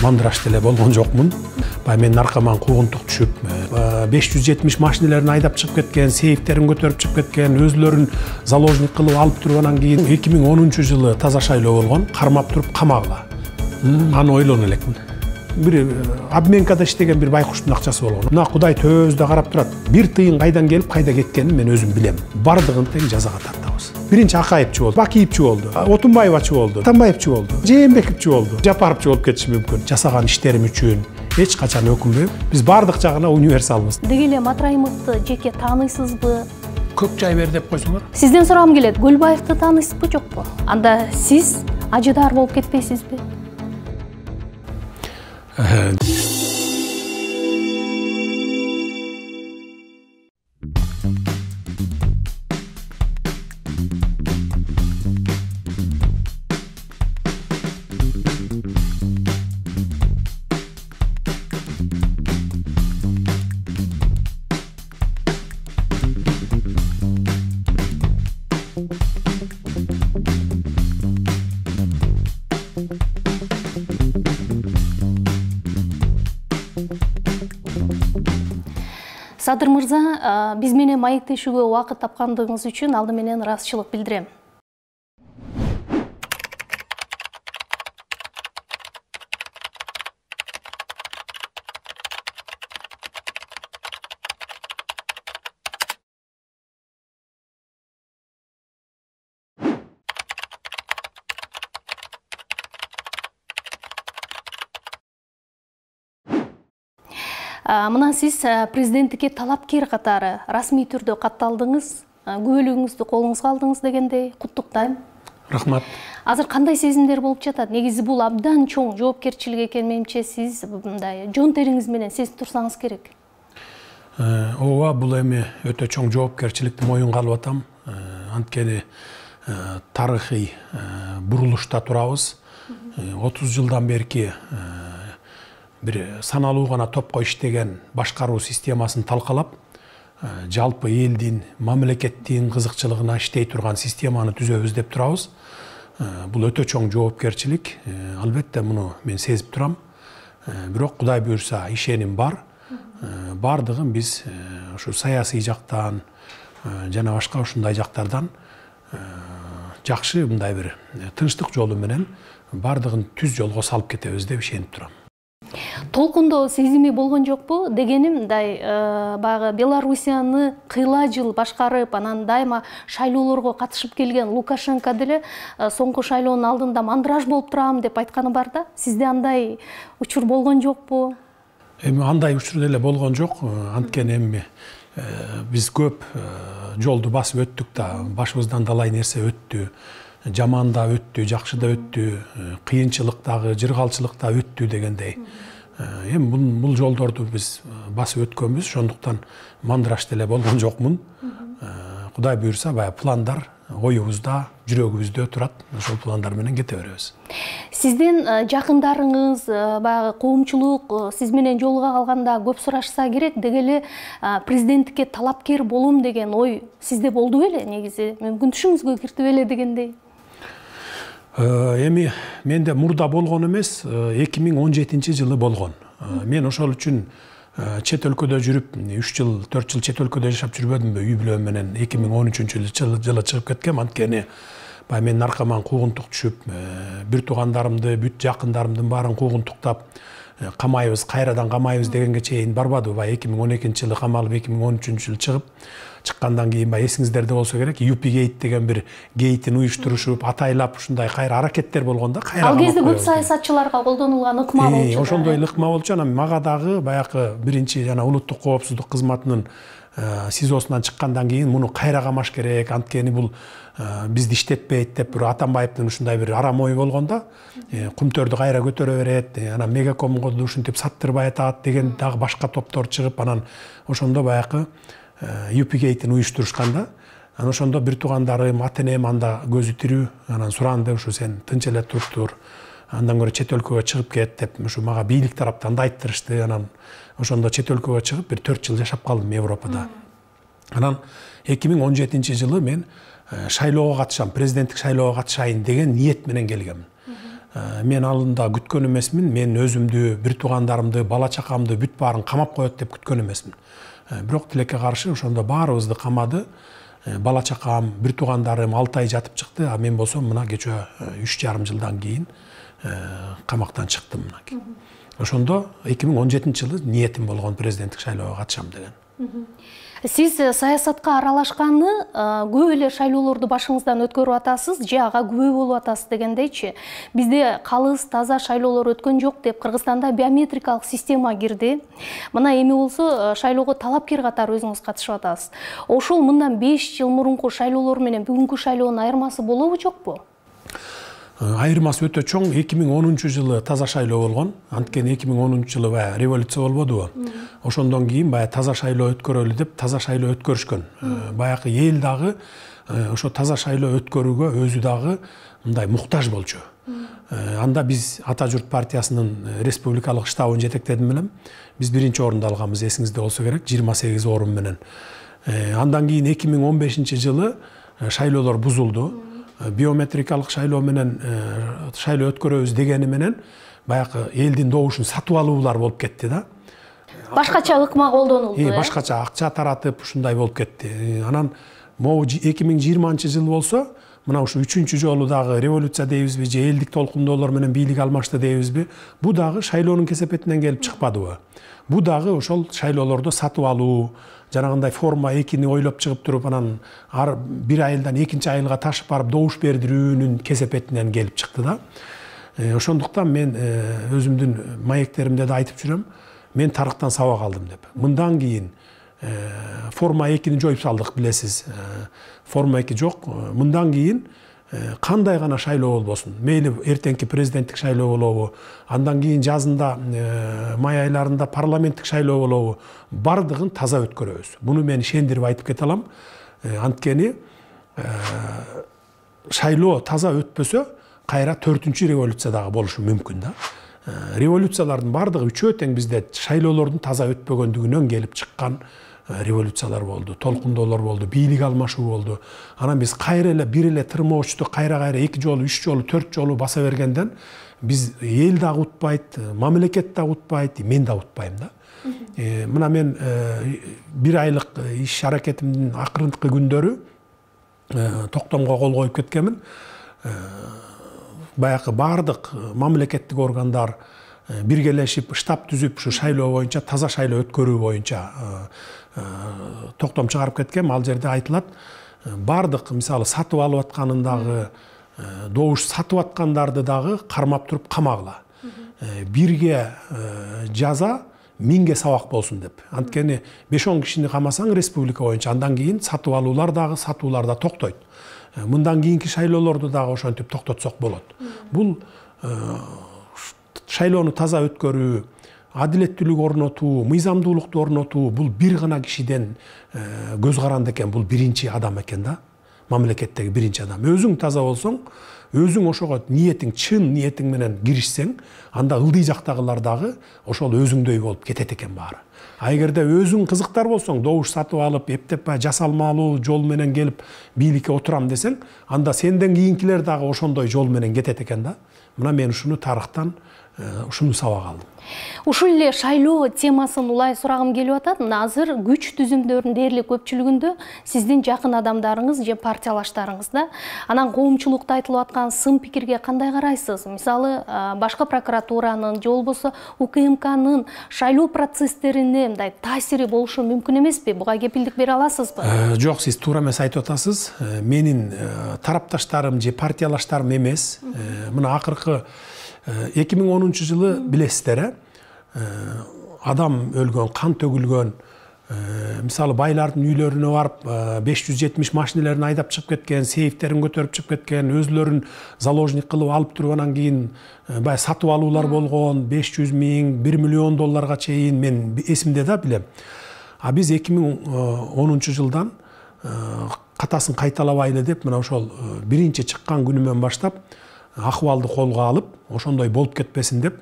мандыраш деле болгон жокмун. Баягы менин аркаман куугунтук түшүп, 570 машиналарын айдап чыгып кеткен, сейфтерин көтөрүп чыгып кеткен, өзлөрүн заложник кылып алып туруп, анан кийин 2010-жылы таза шайлоо болгон, кармап туруп камагыла. Аны ойлоно элекмин. Bir abmenkada иштеген bir байкуштун акчасы болгон. Мына Кудай төбөбүздө карап турат. Бир тыйын кайдан келип, кайда кеткенин мен өзүм билем. Бардыгын тең жазага тартабыз. Биринчи Акаевчу болду, Бакиевчу болду, Отунбаевачу болду, Атамбаевчу болду, Жээнбековчу болду, Жапаровчу болуп кетиши мүмкүн. Жасаган иштерим үчүн эч качан өкүнбөйм. Биз бардык жагына универсалбыз. Деги эле Матраимовду жеке тааныйсызбы? Көп жай бер деп койсоңор. Сизден сурагым келет. Гүлбаевди тааныйсызбы, жокпу? Анда сиз ажыдар болуп кетпейсизби? Садыр мырза, биз менен маектешүүгө убакыт тапкандыгыңыз үчүн алды менен ыраазычылык билдирем. Мына сиз президенттикке талапкер катары расмий түрдө катталдыңыз, күбөлүгүңүздү колуңузга алдыңыз дегендей куттуктайм. Рахмат. Азыр кандай сезимдер болуп жатат? Негизи бул абдан чоң жоопкерчилик экен, менимче сиз мындай жон териңиз менен сезип турсаңыз керек. Ооба, бул эми өтө чоң жоопкерчиликти моюнга алып атам. Анткени тарыхый бурулушта турабыз. 30 жылдан берки bir саналуу гана топко иштеген башкаруу системасын талкалап, жалпы элдин, мамлекеттин кызыкчылыгына иштей турган системаны түзөбүз деп турабыз. Бул өтө чоң жоопкерчилик. Албетте муну мен сезип турам. Бирок Кудай буйрса ишеним бар. Бардыгын биз ушу саясий жактан жана башка ушундай жактардан жакшы мындай бир тынчтык жолу менен бардыгын түз жолго салып кетебиз деп ишенип турам. Толкундо сезими болгон жокпу? Дегеним, мындай баягы Белоруссияны кыйла жыл башкарып, анан дайыма шайлоолорго катышып келген Лукашенко деле соңку шайлоонун алдында мандыраж болуп турам деп айтканы бар да. Сизде андай учур болгон жокпу? Эми андай учур деле болгон жок. Анткени эми биз көп жолду басып өттүк да, башыбыздан далай нерсе өттү. Жаман да өттү, жакшы да өттү, кыйынчылыктагы, жыргалчылыкта өттү дегендей. Эми бул жолдорду биз басып өткөнбүз, ошондуктан мандыраш деле болгон жокмун. Кудай буйрса, баягы пландар оюбузда, жүрөгүбүздө турат. Ошол пландар менен кете беребиз. Сизден жакындарыңыз, баягы коомчулук сиз менен жолуга калганда көп сурашса керек, дегеле президенттикке талапкер болом деген ой сизде болду беле? Негизи мүмкүн түшүңүзгө киртип эле дегендей. Эми менде мурда болгон эмес, 2017-жылы болгон. Мен ошол үчүн чет өлкөдө жүрүп, 3 жыл, 4 жыл чет өлкөдө жашап жүрбөдүмбү? Үй бүлөм менен 2013-жылы чыгып кеткем. Анткени баягы менин аркаман куугунтук түшүп, бир туугандарымды, бүт жакындарымдын баарын куугунтуктап, камайбыз, кайрадан камайбыз дегенге чейин барбады. Баягы 2012-жылы камалып, 2013-жылы чыгып, чыккандан кийин баягы эсиңиздерде болсо керек, Юпигейт деген бир гейтин уюштурушуп, атайлап ушундай кайра аракеттер болгон да. Ал кезде көп саясатчыларга колдонулган ыкма болчу. Ошондой ыкма болчу. Анан мага дагы баягы биринчи жана улуттук коопсуздук кызматынын СИЗОсунан чыккандан кийин муну кайра камаш керек, анткени бул бизди иштетпейт деп бир Атамбаевдин ушундай бир арам ой болгон да. Кумтөрдү кайра көтөрө берет, анан Мегакомго ушинтип саттырбай атат деген дагы башка топтор чыгып, анан ошондо баягы Юпигейтин уюштурушканда, анан ошондо бир туугандарым, ата-энем анда көзү тирүү, анан суранды, ушу сен тынч эле тур, андан көрө чет өлкөгө чыгып кет деп, ушу мага бийлик тараптан да айттырышты. Анан ошондо чет өлкөгө чыгып бир 4 жыл жашап калдым Европада. Анан 2017-жылы мен шайлоого катышам, президенттик шайлоого катышайын деген ниет менен келгем. мен алында күткөн эмесмин. Мен өзүмдү, бир туугандарымды, бала чакамды бүт баарын камап коет деп күткөн эмесмин. Бирок тилекке каршы ошондо баарыбызды камады. Бала чакам, бир туугандарым 6 ай жатып чыкты, а мен болсом мына кече 3,5 жылдан кийин камактан чыктым мына. Ошондо 2017 жылы ниетим болгон президенттик шайлоого катышам деген. Сиз саясатка аралашканы көп эле шайлоолорду башыңыздан өткөрүп атасыз, же ага күбө болуп атасыз дегендейчи. Бизде калыс, таза шайлоолор өткөн жок деп Кыргызстанда биометрикалык система кирди. Мына эми болсо шайлоого талапкер катары өзүңүз катышып атасыз. Ошол мындан 5 жыл мурунку шайлоолор менен бүгүнкү шайлоонун айырмасы болобу, жокпу? Айырмасы өтө чоң. 2010 жылы таза шайлоо болгон. Анткени 2010 жылы баягы революция болбодубу? Ошондон кийин баягы таза шайлоо өткөрөлү деп таза шайлоо өткөрүшкөн. Баягы эл дагы ошо таза шайлоо өткөрүүгө өзү дагы мындай муктаж болчу. Анда биз Ата журт партиясынын республикалык штабын жетектедим элем. Биз биринчи орунду алганбыз, эсиңизде болсо керек, 28 орун менен. Андан кийин 2015 жылы шайлоолор бузулду. Биометрикалык шайлоо менен шайлоо өткөрөбүз дегени менен баягы элдин добушун сатып алуулар болуп кетти да. Башкача ыкма колдонулду. Башкача акча таратып ушундай болуп кетти. Анан могу 2020 жыл болсо, мына ушу 3-чү жолу дагы революция дейбизби, же элдик толкундоолор менен бийлик алмашты дейбизби, бу дагы шайлоонун кесепетинен келип чыкпадыбы? Бу дагы ошол шайлоолорду сатып алуу, жанагындай форма 2-ни ойлоп чыгып туруп, анан бир айылдан экинчи айылга ташып барып добуш бердирүүнүн кесепетинен келип чыкты да. Ошондуктан мен өзүмдүн маектеримде да айтып жүрөм, мен тарыхтан сабак алдым деп. Мындан кийин форма 2-ни жоюп салдык, билесиз. Форма 2 жок. Мындан кийин кандай гана шайлоо болбосун, мейли эртеңки президенттик шайлоо болобу, андан кийин жазында май айларында парламенттик шайлоо болобу, бардыгын таза өткөрөбүз. Буну мен ишендирип айтып кете алам. Анткени шайлоо таза өтпөсө, кайра 4-чү революция дагы болушу мүмкүн да. Революциялардын бардыгы үчөө тең бизде шайлоолордун таза өтпөгөндүгүнөн келип чыккан революциялар болду, толкундоолор болду, бийлик алмашуу болду. Анан биз кайра эле бир эле тырмоочту кайра 2 жолу, 3 жолу, 4 жолу баса бергенден биз эл дагы утпайт, мамлекет дагы утпайт, мен да утпайм да. Мына мен бир айлык иш аракетимдин акырынкы күндөрү токтомго кол коюп кеткенмин. Баягы бардык мамлекеттик органдар биргелешип штаб түзүп ушу шайлоо боюнча, таза шайлоо өткөрүү боюнча токтом чыгарып кеткем. Ал жерде айтылат, бардык мисалы сатып алып атканын дагы, добуш сатып аткандарды дагы кармап туруп камагыла. Бирге жаза, миңге сабак болсун деп. Анткени 5-10 кишини камасаң республика боюнча, андан кийин сатып алуулар дагы, сатуулар да токтойт. Мындан кийинки шайлоолорду дагы ошентип токтотсок болот. Бул шайлоону таза өткөрүү, адилеттүүлүк орнотуу, мыйзамдуулукту орнотуу, бул бир гана кишиден көз каранды экен, бул биринчи адам экен да. Мамлекеттеги биринчи адам. Өзүң таза болсоң, өзүң ошого ниетиң, чын ниетиң менен киришсең, анда ылдый жактагылар дагы ошол өзүңдөй болуп кетет экен баары. А эгерде өзүң кызыктар болсоң, добуш сатып алып, эптеп жасалмалуу жол менен келип бийликке отурам десең, анда сенден кийинкилер дагы ошондой жол менен кетет экен да. Мына мен ушуну тарыхтан ушуну сабак алдым. Ушул эле шайлоо темасын улай сурагым келип атат. Мына азыр күч түзүмдөрүнүн дээрлик көпчүлүгүндө сиздин жакын адамдарыңыз же партиялаштарыңыз да. Анан коомчулукта айтылып аткан сын пикирге кандай карайсыз? Мисалы, башкы прокуратуранын же болбосо УКМКнын шайлоо процесстерине мындай таасири болушу мүмкүн эмеспи? Буга кепилдик бере аласызбы? Жок, сиз туура эмес айтып атасыз. Менин тарапташтарым же партиялаштарым эмес. Мына акыркы 2010 жылы билесиздер, адам өлгөн, кан төгүлгөн, мисалы байлардын үйлөрүнө барып 570 машинелерин айдап чыгып кеткен, сейфтерин көтөрүп чыгып кеткен, өзүлөрүн заложник кылып алып туруп анан кийин бай сатып алуулар болгон, 500 000, 1 миллион долларга чейин, мен эсимде да билем. А биз 2010 жылдан катасын кайталабайлы деп, мына ошол биринчи чыккан күнүмөн баштап акыбалды колго алып, ошондой болуп кетпесин деп,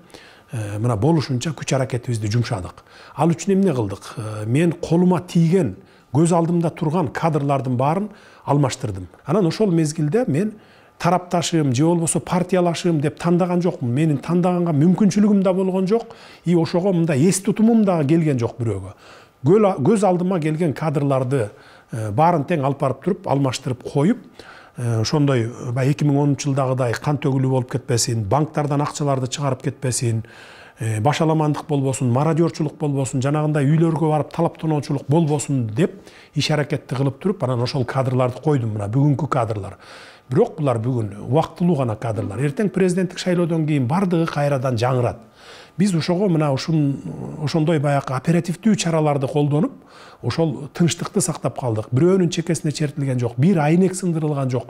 мына болушунча күч аракетибизди жумшадык. Ал үчүн эмне кылдык? Мен колума тийген, көз алдымда турган кадрлардын баарын алмаштырдым. Анан ошол мезгилде мен тарапташым же болбосо партиялашым деп тандаган жокмун. Менин тандаганга мүмкүнчүлүгүм да болгон жок. И ошого мындай эс тутумум да келген жок бирөөгө. Көз алдыма келген кадрларды баарын тең алып барып туруп, алмаштырып коюп, ошондой 2010-жылдагыдай кан төгүлүү болуп кетпесин, банктардан акчаларды чыгарып кетпесин, башаламандык болбосун, мародерчулук болбосун, жанагындай үйлөргө барып талап тоноочулук болбосун деп иш аракетти кылып туруп, анан ошол кадрларды койдум. Мына бүгүнкү кадрлар. Бирок булар бүгүн убактылуу гана кадрлар. Эртең президенттик шайлоодон кийин бардыгы кайрадан жаңырат. Биз ошого мына ошондой баягы оперативдүү чараларды колдонуп, ошол тынчтыкты сактап калдык. Бирөөнүн чекесине чертилген жок, бир айнек сындырылган жок.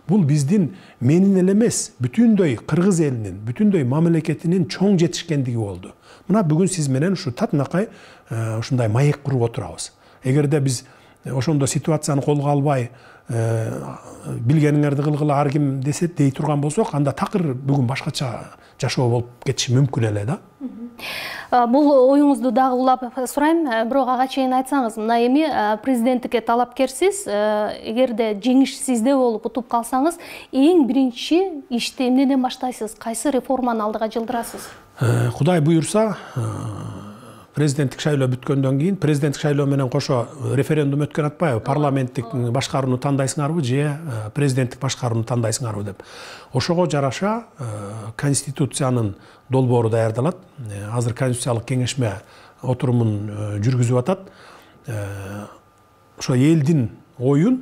Бул биздин менин эле эмес, бүтүндөй кыргыз элинин, бүтүндөй мамлекетинин чоң жетишкендиги болду. Мына бүгүн сиз менен ушу татынакай ушундай маек куруп отурабыз. Эгерде биз ошондо ситуацияны колго албай, билгениңерди кылгыла ар ким десе дей турган болсок, анда такыр бүгүн башкача жашоо болуп кетиши мүмкүн эле да. Бул оюңузду дагы улап сурайм, бирок ага чейин айтсаңыз, мына эми президенттикке талапкерсиз, эгерде жеңиш сизде болуп утуп калсаңыз, эң биринчи ишти эмнеден баштайсыз? Кайсы реформаны алдыга жылдырасыз? Кудай буюрса, президенттик шайлоо бүткөндөн кийин, президенттик шайлоо менен кошо референдум өткөн атпайбы? Парламенттик башкарууну тандайсыңарбы же президенттик башкарууну тандайсыңарбы деп. Ошого жараша конституциянын долбоору даярдалат. Азыр конституциялык кеңешме отурумун жүргүзүп атат. Ошо элдин оюн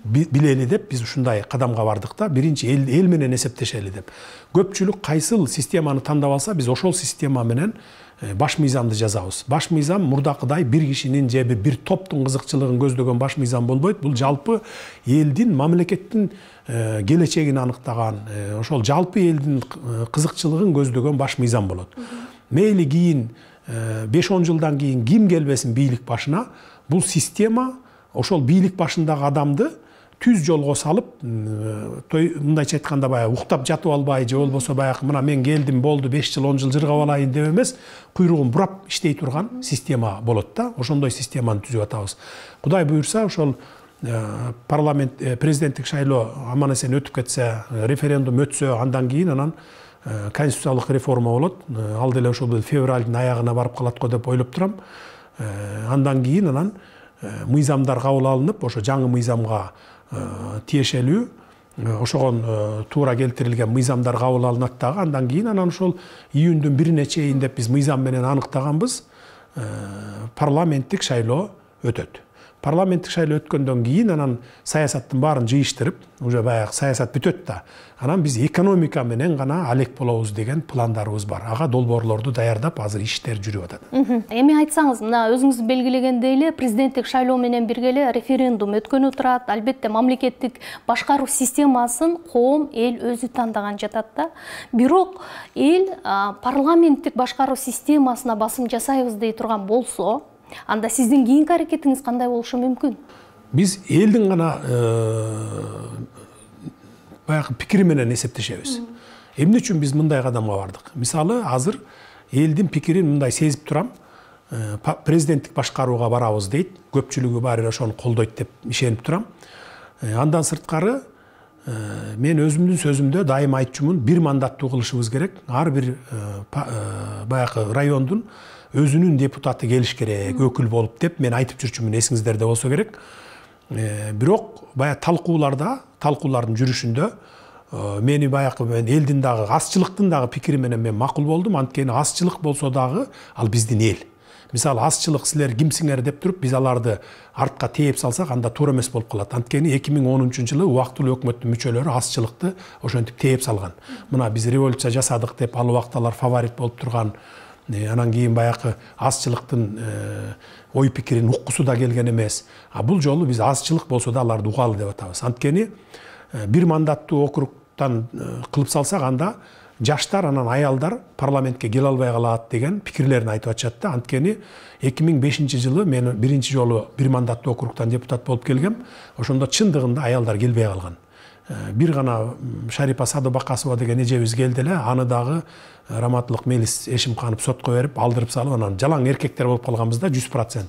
билели деп биз ушундай кадамга бардык да. Биринчи эл менен эсептешели деп. Көпчүлүк кайсыл системаны тандап алса, биз ошол система менен баш мыйзамды жазабыз. Баш мыйзам мурдакыдай бир кишинин же бир топтун кызыкчылыгын көздөгөн баш мыйзам болбойт. Бул жалпы элдин, мамлекеттин келечегин аныктаган, ошол жалпы элдин кызыкчылыгын көздөгөн баш мыйзам болот. Мейли кийин 5-10 жылдан кийин ким келбесин бийлик башына, бул система ошол бийлик башындагы адамды түз жолго салып, мындайча айтканда баягы уктап жатып албай, же болбосо баягы мына мен келдим, болду 5 жыл, 10 жыл жыргап алайын деп эмес, куйругун бурап иштей турган система болот да. Ошондой системаны түзүп атабыз. Кудай буюрса, ошол парламент президенттик шайлоо аман эсен өтүп кетсе, референдум өтсө, андан кийин анан конституциялык реформа болот. Ал деле ошол февралдын аягына барып калат го деп ойлоп турам. Андан кийин анан мыйзамдар кабыл алынып, ошо жаңы мыйзамга тиешелүү, ошогон туура келтирилген мыйзамдар кабыл алынат дагы. Андан кийин анан ошол июндүн 1-ине чейин деп биз мыйзам менен аныктаганбыз, парламенттик шайлоо өтөт. Парламенттик шайлоо өткөндөн кийин анан саясаттын баарын жыйыштырып, уже баягы саясат бүтөт да. Анан биз экономика менен гана алек болобуз деген пландарыбыз бар. Ага долбоорлорду даярдап, азыр иштер жүрүп атат. Эми айтсаңыз, мына өзүңүз белгилегендей эле президенттик шайлоо менен бирге эле референдум өткөнү турат. Албетте мамлекеттик башкаруу системасын коом, эл өзү тандаган жатат да. Бирок эл парламенттик башкаруу системасына басым жасайбыз дей турган болсо, анда сиздин кийинки аракетиңиз кандай болушу мүмкүн? Биз элдин гана баягы пикири менен эсептешебиз. Эмне үчүн биз мындай кадамга бардык? Мисалы, азыр элдин пикирин мындай сезип турам. Президенттик башкарууга барабыз дейт. Көпчүлүгү баары ошону колдойт деп ишенип турам. Андан сырткары мен өзүмдүн сөзүмдө дайыма айтчумун, бир мандаттуу кылышыбыз керек. Ар бир баягы райондун өзүнүн депутаты келиш керек, өкүл болуп деп мен айтып жүрчүмүн, эсиңиздерде болсо керек. Бирок баягы талкуулардын жүрүшүндө мени баягы элдин дагы азчылыктын дагы пикири менен мен макул болдум. Анткени азчылык болсо дагы ал биздин эл. Мисалы, азчылык силер кимсиңер деп туруп биз аларды артка тээп салсак, анда туура эмес болуп калат. Анткени 2010-жылы убактылуу өкмөттүн мүчөлөрү азчылыкты ошентип тээп салган. Мына биз революция жасадык деп ал убакталар фаворит болуп турган, анан кийин баягы азчылыктын ой пикирин уккусу да келген эмес. Бул жолу биз азчылык болсо да аларды угалы деп атабыз. Анткени бир мандаттуу округтан кылып салсак, анда жаштар анан аялдар парламентке келе албай калат деген пикирлерин айтып атышат да. Анткени 2005-жылы мен биринчи жолу бир мандаттуу округтан депутат болуп келгем. Ошондо чындыгында аялдар келбей калган. Бир гана Шарипа Садыбакасова деген эжебиз келди эле, аны дагы Раматылык Мелис Эшимканов сотко берип, алдырып салып, анан жалаң эркектер болуп калганбыз да 100%.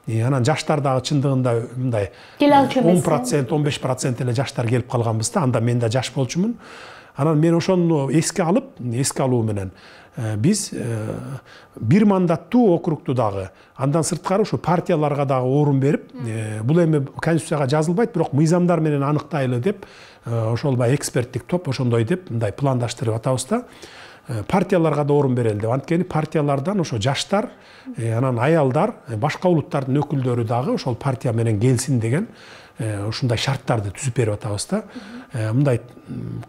Анан жаштар дагы чындыгында мындай 10%, 15% эле жаштар келип калганбыз да. Анда мен да жаш болчумун. Анан мен ошону эске алуу менен биз бир мандаттуу округту дагы, андан сырткары ушу партияларга дагы орун берип, бул эми конституцияга жазылбайт, бирок мыйзамдар менен аныктайлы деп, ошол баягы эксперттик топ ошондой деп мындай пландаштырып атабыз да. Партияларга да орун берели деп. Анткени партиялардан ошо жаштар, анан аялдар, башка улуттардын өкүлдөрү дагы ошол партия менен келсин деген ушундай шарттарды түзүп берип атабыз да. Мындай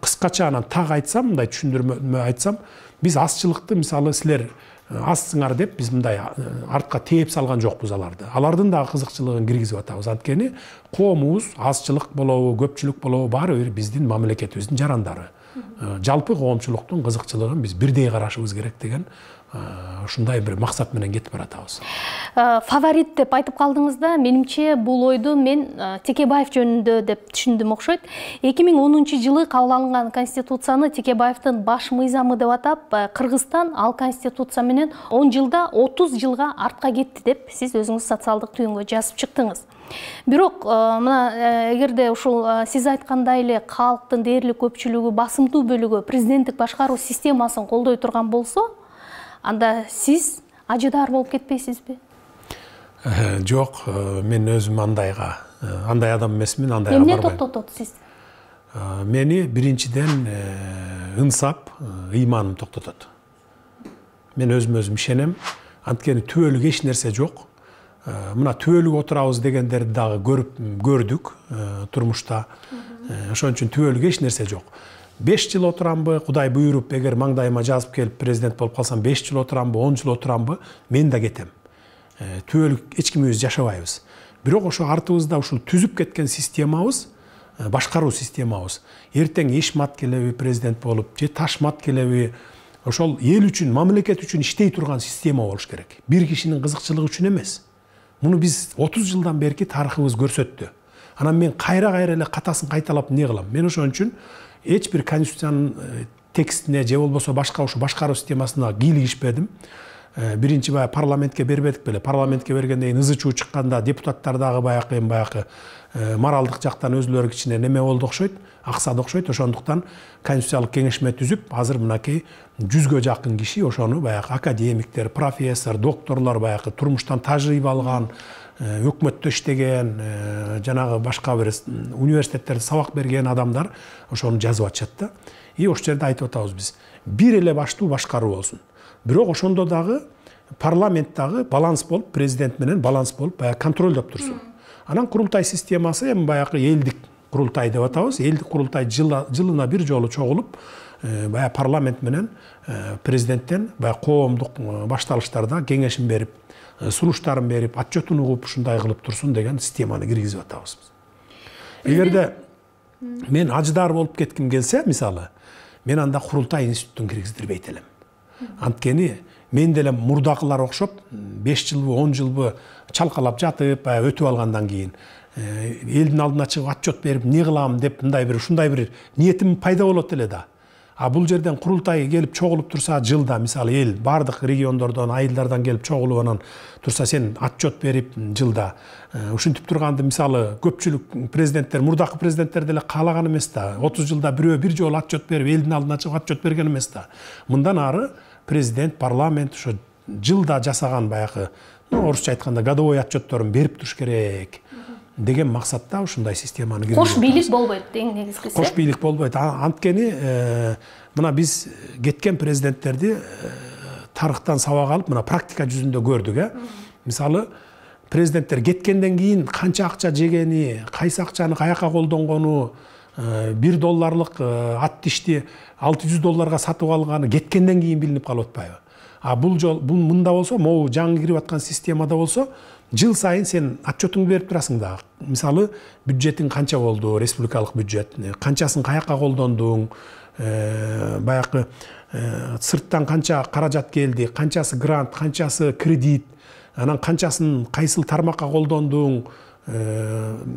кыскача анан так айтсам, мындай түшүндүрмө айтсам, биз азчылыкты мисалы силер азсыңар деп биз мындай артка тээп салган жокпуз аларды. Алардын дагы кызыкчылыгын киргизип атабыз. Анткени коомубуз азчылык болобу, көпчүлүк болобу баары бир биздин мамлекетибиздин жарандары. Жалпы коомчулуктун кызыкчылыгын биз бирдей карашыбыз керек деген ушундай бир максат менен кетип баратабыз. Фаворит деп айтып калдыңыз да, менимче бул ойду мен Текебаев жөнүндө деп түшүндүм окшойт. 2010-жылы кабыл алынган конституцияны Текебаевдин баш мыйзамы деп атап, Кыргызстан ал конституция менен 10 жылда 30 жылга артка кетти деп сиз өзүңүз социалдык түйүнгө жазып чыктыңыз. Бирок мына эгерде ушул сиз айткандай эле калктын дээрлик көпчүлүгү, басымдуу бөлүгү президенттик башкаруу системасын колдой турган болсо, анда сиз ажыдаар болуп кетпейсизби? Жок, мен өзүм андай адам эмесмин, андайга барбайм. Эмне токтотот сизди? Мени биринчиден ынсап, ыйманым токтотот. Мен өзүм ишенем, анткени түбөлүк эч нерсе жок. Мына түбөлүк отурабыз дегендерди дагы көрдүк турмушта. Ошон үчүн түбөлүк эч нерсе жок. 5 жыл отурамбы, Кудай буйруп, эгер маңдайыма жазып келип президент болуп калсам 5 жыл отурамбы, 10 жыл отурамбы, мен да кетем. Түбөлүк эч кимибиз жашабайбыз. Бирок ошо артыбызда ушул түзүп кеткен системабыз, башкаруу системабыз, эртең Эшмат келеби президент болуп, же Ташмат келеби, ошол эл үчүн, мамлекет үчүн иштей турган система болуш керек. Бир кишинин кызыкчылыгы үчүн эмес. Муну биз 30 жылдан берки тарыхыбыз көрсөттү. Анан мен кайра эле катасын кайталап эмне кылам? Мен ошон үчүн эч бир конституциянын текстине же болбосо башка ушу башкаруу системасына кийлигишпедим. Биринчи парламентке бербедик беле. Парламентке бергенден кийин ызы чуу чыкканда депутаттар дагы баягы моралдык жактан өзүлөрү кичине неме болду окшойт, аксады окшойт. Ошондуктан конституциялык кеңешме түзүп, азыр мынакей 100гө жакын киши ошону баягы академиктер, профессор, докторлор, баягы турмуштан тажрыйба алган, өкмөттө иштеген, жанагы башка бир университеттерде сабак берген адамдар ошону жазып атышат да. И ошол жерде айтып атабыз биз. Бир эле баштуу башкаруу болсун. Бирок ошондо дагы парламенттагы баланс болуп, президент менен баланс болуп, баягы контролдоп турсун. Анан курултай системасы эми баягы элдик курултай деп атабыз. Элдик курултай жылына бир жолу чогулуп, баягы парламент менен президенттен баягы коомдук башталыштарда кеңешин берип, сунуштарын берип, отчетун угуп, ушундай кылып турсун деген системаны киргизип атабыз. Эгерде мен ажыдаар болуп кетким келсе, мисалы, мен анда курултай институтун киргиздирбейт элем. Анткени мен деле мурдакылар окшоп 5 жылбы, 10 жылбы чалкалап жатып, өтүп алгандан кийин элдин алдына чыгып отчет берип, эмне кылам деп мындай бир ушундай бир ниетим пайда болот эле да. А бул жерден курултай келип чогулуп турса, жылда мисалы эл бардык региондордон, айылдардан келип чогулуп анан турса, сен отчет берип жылда ушинтип турганды мисалы көпчүлүк президенттер, мурдакы президенттер деле каалаган эмес да. 30 жылда бирөө бир жолу отчет берип, элдин алдына чыгып отчет берген эмес да. Мындан ары президент, парламент ошо жылда жасаган баягы, орусча айтканда годовой отчетторун берип туруш керек деген максатта ушундай системаны киргизип. Кош бийлик болбойт эң негизгиси. Кош бийлик болбойт. Анткени мына биз кеткен президенттерди тарыхтан сабак алып, мына практика жүзүндө көрдүк, Мисалы, президенттер кеткенден кийин канча акча жегени, кайсы акчаны каяка колдонгону, $1 ат тишти $600 сатып алганы кеткенден кийин билинип калып атпайбы? А бул мында болсо, могу жаңы кирип аткан системада болсо, жыл сайын сен отчетуңду берип турасың да. Мисалы, бюджетиң канча болду, республикалык бюджет, канчасын каяка колдондуң, баягы сырттан канча каражат келди, канчасы грант, канчасы кредит, анан канчасын кайсыл тармакка колдондуң,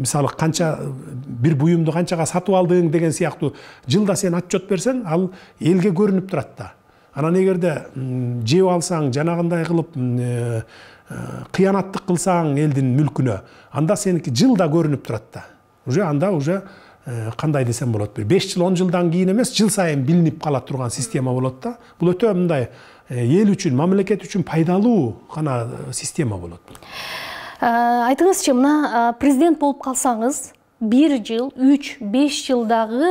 мисалы канча бир буюмду канчага сатып алдың деген сыяктуу жылда сен отчет берсең, ал элге көрүнүп турат да. Анан эгерде жеп алсаң, жанагындай кылып кыянаттык кылсаң элдин мүлкүнө, анда сеники жылда көрүнүп турат да. Анда кандай десем болот, бир 5 жыл 10 жылдан кийин эмес, жыл сайын билинип кала турган система болот да. Бул өтө мындай эл үчүн, мамлекет үчүн пайдалуу гана система болот. Айтыңызчы, мына президент болуп калсаңыз, 1 жыл, 3, 5 жылдагы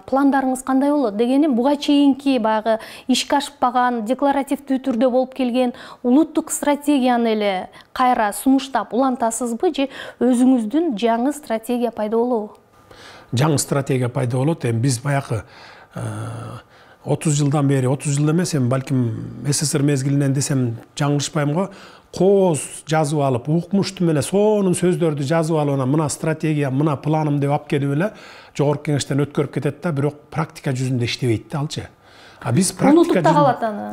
пландарыңыз кандай болот? Дегени буга чейинки багы ишке ашпаган, декларативдүү түрдө болуп келген улуттук стратегияны эле кайра сунуштап улантасызбы, же өзүңүздүн жаңы стратегия пайда болобу? Жаңы стратегия пайда болот. Эми биз баягы 30 жылдан бери, 30 жыл эмес, эми балким СССР мезгилинен десем жаңылышпайм го, кооз жазып алып, укмушту эле сонун сөздөрдү жазып алып, мына стратегия, мына планым деп алып келип эле жогорку кеңештен өткөрүп кетет да, бирок практика жүзүндө иштебейт да алчы. Биз практика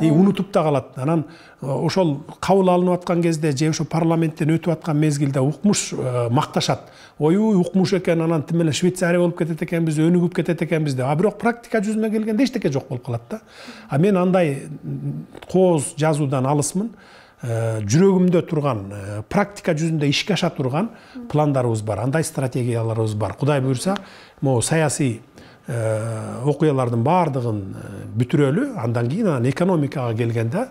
унутуп да калат. Анан ошол кабыл алынып аткан кезде же ошо парламенттен өтүп аткан мезгилде укмуш макташат. Ой, укмуш экен, анан тим эле Швейцария болуп кетет экенбиз, өнүгүп кетет экенбиз деп. Бирок практика жүзүнө келгенде эчтеке жок болуп калат да. Мен андай кооз жазуудан алысмын. Жүрөгүмдө турган, практика жүзүндө ишке аша турган пландарыбыз бар, андай стратегияларыбыз бар. Кудай буйрса, могу саясий окуялардын баардыгын бүтүрөлү, андан кийин экономикага келгенде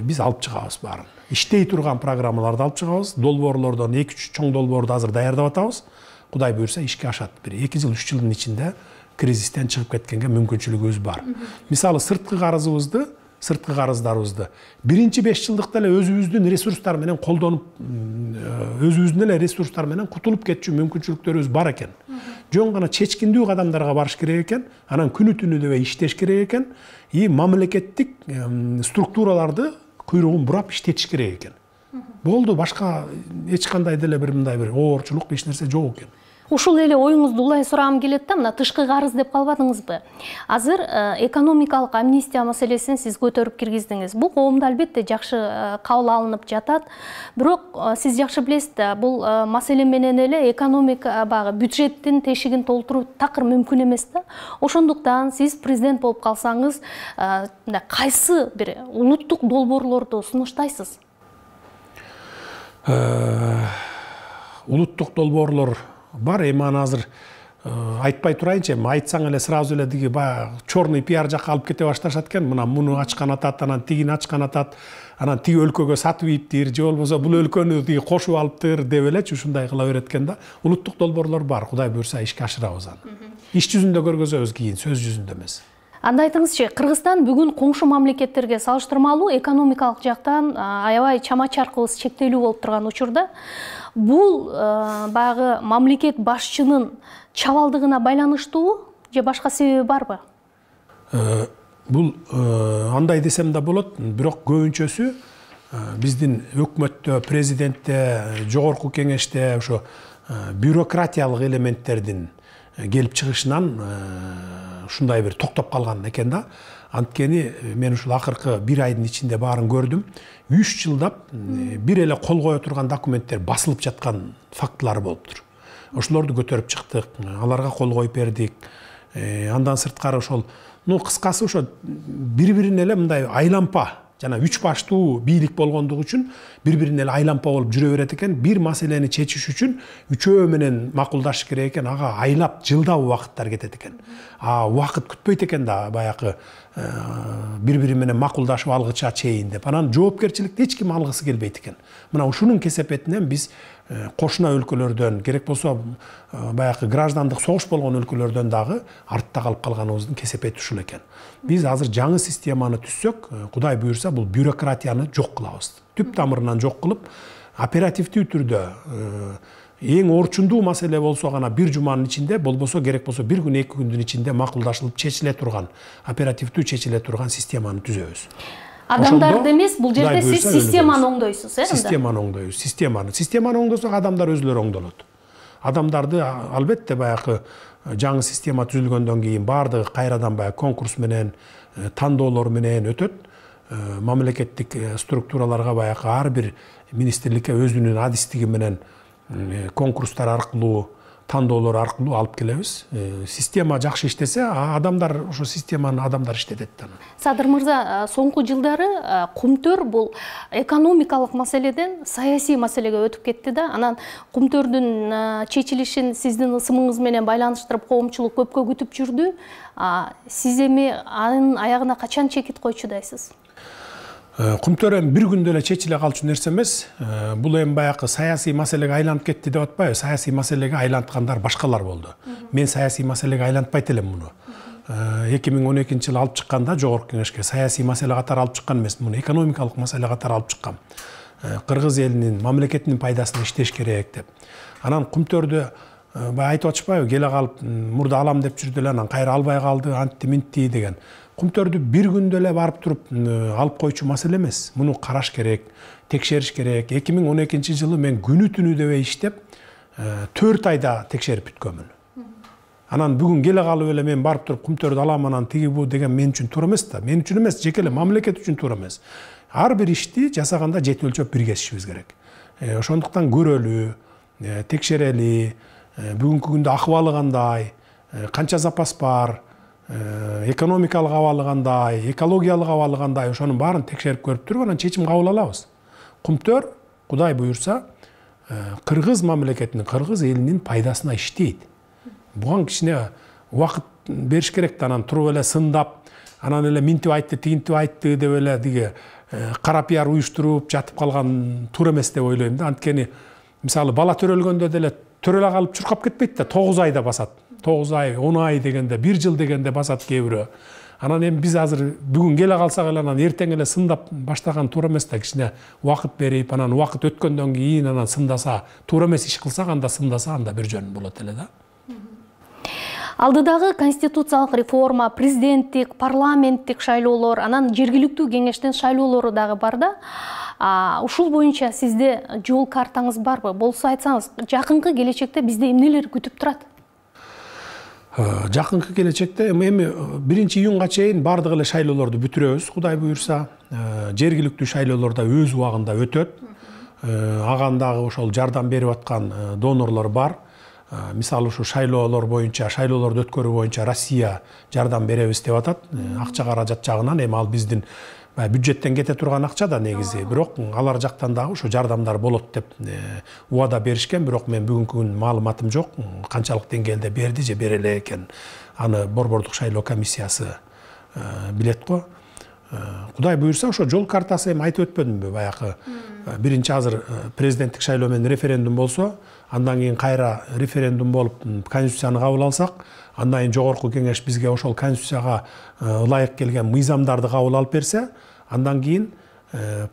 биз алып чыгабыз баарын. Иштей турган программаларды алып чыгабыз, долбоорлордон 2-3 чоң долбоорду азыр даярдап атабыз. Кудай буйрса ишке ашат. Бир 2 жыл, 3 жылдын ичинде кризистен чыгып кеткенге мүмкүнчүлүгүбүз бар. Мисалы, сырткы карыздарыбызды биринчи 5 жылдыкта эле өзүбүздүн ресурстар менен колдонуп, өзүбүздүн эле ресурстар менен кутулуп кетчү мүмкүнчүлүктөрүбүз бар экен. Жөн гана чечкиндүү кадамдарга барыш керек экен, анан күнү түнү дебей иштеш керек экен, мамлекеттик структураларды куйругун бурап иштетиш керек экен. Болду, башка эч кандай деле бир мындай бир оорчулук эч нерсе жок экен. Ушул эле оюңузду улай сурагым келет да, мына тышкы карыз деп калбадыңызбы? Азыр экономикалык амнистия маселесин сиз көтөрүп киргиздиңиз. Бул коомдо албетте жакшы кабыл алынып жатат. Бирок сиз жакшы билесиз да, бул маселе менен эле экономика багы бюджеттин тешигин толтуруу такыр мүмкүн эмес да. Ошондуктан сиз президент болуп калсаңыз, кайсы бир улуттук долбоорлорду сунуштайсыз? Улуттук долбоорлор бар, эми аны азыр айтпай турайынчы, эми айтсаң эле сразу эле диги баягы черный пиар жакка алып кете башташат экен. Мына муну ачкан атат, анан тигини ачкан атат, анан тиги өлкөгө сатып ийиптир, же болбосо бул өлкөнү тиги кошуп алыптыр деп элечи ушундай кыла берет экен да. Улуттук долбоорлор бар, Кудай буйрса ишке ашырабыз аны. Иш жүзүндө көргөзөбүз кийин, сөз жүзүндө эмес. Анда айтыңызчы, Кыргызстан бүгүн коңшу мамлекеттерге салыштырмалуу экономикалык жактан аябай чама-чаркыбыз чектелүү болуп турган учурда, бул баягы мамлекет башчынын чабалдыгына байланыштуубу же башка себеби барбы? Бул андай десем да болот, бирок көбүнчөсү биздин өкмөттө, президентте, жогорку кеңеште ошо бюрократиялык элементтердин келип чыгышынан ушундай бир токтоп калган экен да. Анткени мен ушул акыркы 1 айдын ичинде баарын көрдүм. 3 жылдап бир эле кол кое турган документтер басылып жаткан фактылары болуптур. Ошолорду көтөрүп чыктык, аларга кол коюп бердик. Андан сырткары ошол, кыскасы ошо бири-бирин эле мындай айлампа, жана 3 баштуу бийлик болгондугу үчүн бири-бирине эле айлампа болуп жүрө берет экен. Бир маселени чечиш үчүн үчөө менен макулдашыш керек экен, ага айлап, жылдап убакыттар кетет экен. Убакыт күтпөйт экен да, баягы бири-бири менен макулдашып алгыча чейин деп. Анан жоопкерчиликти эч ким алгысы келбейт экен. Мына ушунун кесепетинен биз кошуна өлкөлөрдөн, керек болсо баягы граждандык согуш болгон өлкөлөрдөн дагы артта калып калганыбыздын кесепети ушул экен. Биз азыр жаңы системаны түзсөк, Кудай буйрса, бул бюрократияны жок кылабыз. Түп тамырынан жок кылып, оперативдүү түрдө эң орчундуу маселе болсо гана 1 жуманын ичинде, болбосо керек болсо 1 күн, 2 күндүн ичинде макулдашылып чечиле турган, оперативдүү чечиле турган системаны түзөбүз. Адамдарды эмес, бул жерде сиз системаны оңдойсуз, Системаны оңдойбуз, Системаны оңдосок адамдар өзүлөрү оңдолот. Адамдарды албетте баягы жаңы система түзүлгөндөн кийин баардыгы кайрадан баягы конкурс менен, тандоолор менен өтөт. Мамлекеттик структураларга баягы ар бир министрликке өзүнүн адистиги менен конкурстар аркылуу тандоолор аркылуу алып келебиз. Система жакшы иштесе, адамдар ошо системаны адамдар иштетет да. Садыр мырза, соңку жылдары кумтөр бул экономикалык маселеден саясий маселеге өтүп кетти да. Анан кумтөрдүн чечилишин сиздин ысымыңыз менен байланыштырып коомчулук көпкө күтүп жүрдү. Сиз эми анын аягына качан чекит койчудайсыз? Кумтөр эми бир күндө эле чечиле калчу нерсе эмес. Бул эми баягы саясий маселеге айланып кетти деп атпайбы? Саясий маселеге айланткандар башкалар болду. Мен саясий маселеге айлантпайт элем муну. 2012-жылы алып чыкканда жогорку кеңешке саясий маселе катары алып чыккан эмес, муну экономикалык маселе катары алып чыккам. Кыргыз элинин, мамлекетинин пайдасына иштеш керек деп. Анан кумтөрдү айтып атышпайбы? Келе калып мурда алам деп жүрдү эле, анан кайра албай калды, антти минтти деген. Кумтөрдү бир күндө эле барып туруп алып койчу маселе эмес. Муну караш керек, текшериш керек. 2012-жылы мен күнү түнү дебей иштеп, 4 айда текшерип бүткөнмүн. Анан бүгүн келе калып эле мен барып туруп кумтөрдү алам, анан тиги бу деген мен үчүн туура эмес да. Мен үчүн эмес, жеке эле мамлекет үчүн туура эмес. Ар бир ишти жасаганда жет өлчөп бир кесишибиз керек. Ошондуктан көрөлү, текшерели, бүгүнкү күндө акыбалы кандай, канча запас бар, экономикалык абалы кандай, экологиялык абалы кандай, ошонун баарын текшерип көрүп туруп анан чечим кабыл алабыз. Кумтөр, Кудай буюрса, кыргыз мамлекетинин, кыргыз элинин пайдасына иштейт. Буга кичине убакыт бериш керек да, анан туруп эле сындап, анан эле минтип айтты, тигинтип айтты деп эле диге кара пиар уюштуруп жатып калган туура эмес деп ойлойм да. Анткени мисалы бала төрөлгөндө деле төрөлө калып чуркап кетпейт да, 9 айда басат. 9 ай, 10 ай дегенде, 1 жыл дегенде басат кээ бирөө. Анан эми биз азыр бүгүн келе калсак эле анан эртең эле сындап баштаган туура эмес да. Кичине убакыт берип, анан убакыт өткөндөн кийин анан сындаса, туура эмес иш кылсак, анда сындаса, анда бир жөн болот эле да. Алдыдагы конституциялык реформа, президенттик, парламенттик шайлоолор, анан жергиликтүү кеңештин шайлоолору дагы бар да. Ушул боюнча сизде жол картаңыз барбы? Болсо айтсаңыз, жакынкы келечекте бизде эмнелер күтүп турат? Жакынкы келечекте эми 1-июнга чейин бардык эле шайлоолорду бүтүрөбүз, Кудай буюрса. Жергиликтүү шайлоолор да өз убагында өтөт. Агандагы ошол жардам берип аткан донорлор бар. Мисалы ушу шайлоолор боюнча, шайлоолорду өткөрүү боюнча Россия жардам беребиз деп атат. Акча каражат жагынан эми ал биздин бюджеттен кете турган акча да негизи. Бирок алар жактан дагы ушу жардамдар болот деп убада беришкен, бирок мен бүгүнкү күн маалыматым жок. Канчалык деңгээлде берди же бере эле экен. Аны Борбордук шайлоо комиссиясы билет го. Кудай буюрса, ошо жол картасы эми айтып өтпөдүмбү баягы. Биринчи азыр президенттик шайлоо менен референдум болсо, андан кийин кайра референдум болуп конституцияны кабыл алсак, андан кийин жогорку кеңеш бизге ошол конституцияга ылайык келген мыйзамдарды кабыл алып берсе, андан кийин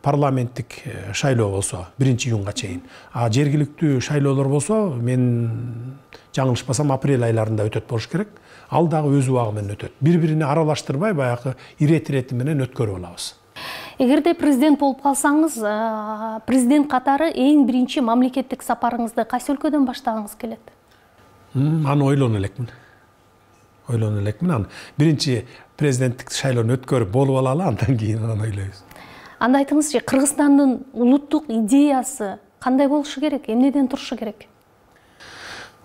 парламенттик шайлоо болсо 1-июнга чейин. Жергиликтүү шайлоолор болсо, мен жаңылышпасам апрель айларында өтөт болуш керек. Ал дагы өз убагы менен өтөт. Бири-бирине аралаштырбай баягы ирет-ирети менен өткөрүп алабыз. Эгерде президент болуп калсаңыз, президент катары эң биринчи мамлекеттик сапарыңызды кайсы өлкөдөн баштагыңыз келет? Аны ойлоно элекмин. Аны биринчи президенттик шайлоону өткөрүп болуп алалы, андан кийин аны ойлойбуз. Анда айтыңызчы, Кыргызстандын улуттук идеясы кандай болушу керек? Эмнеден турушу керек?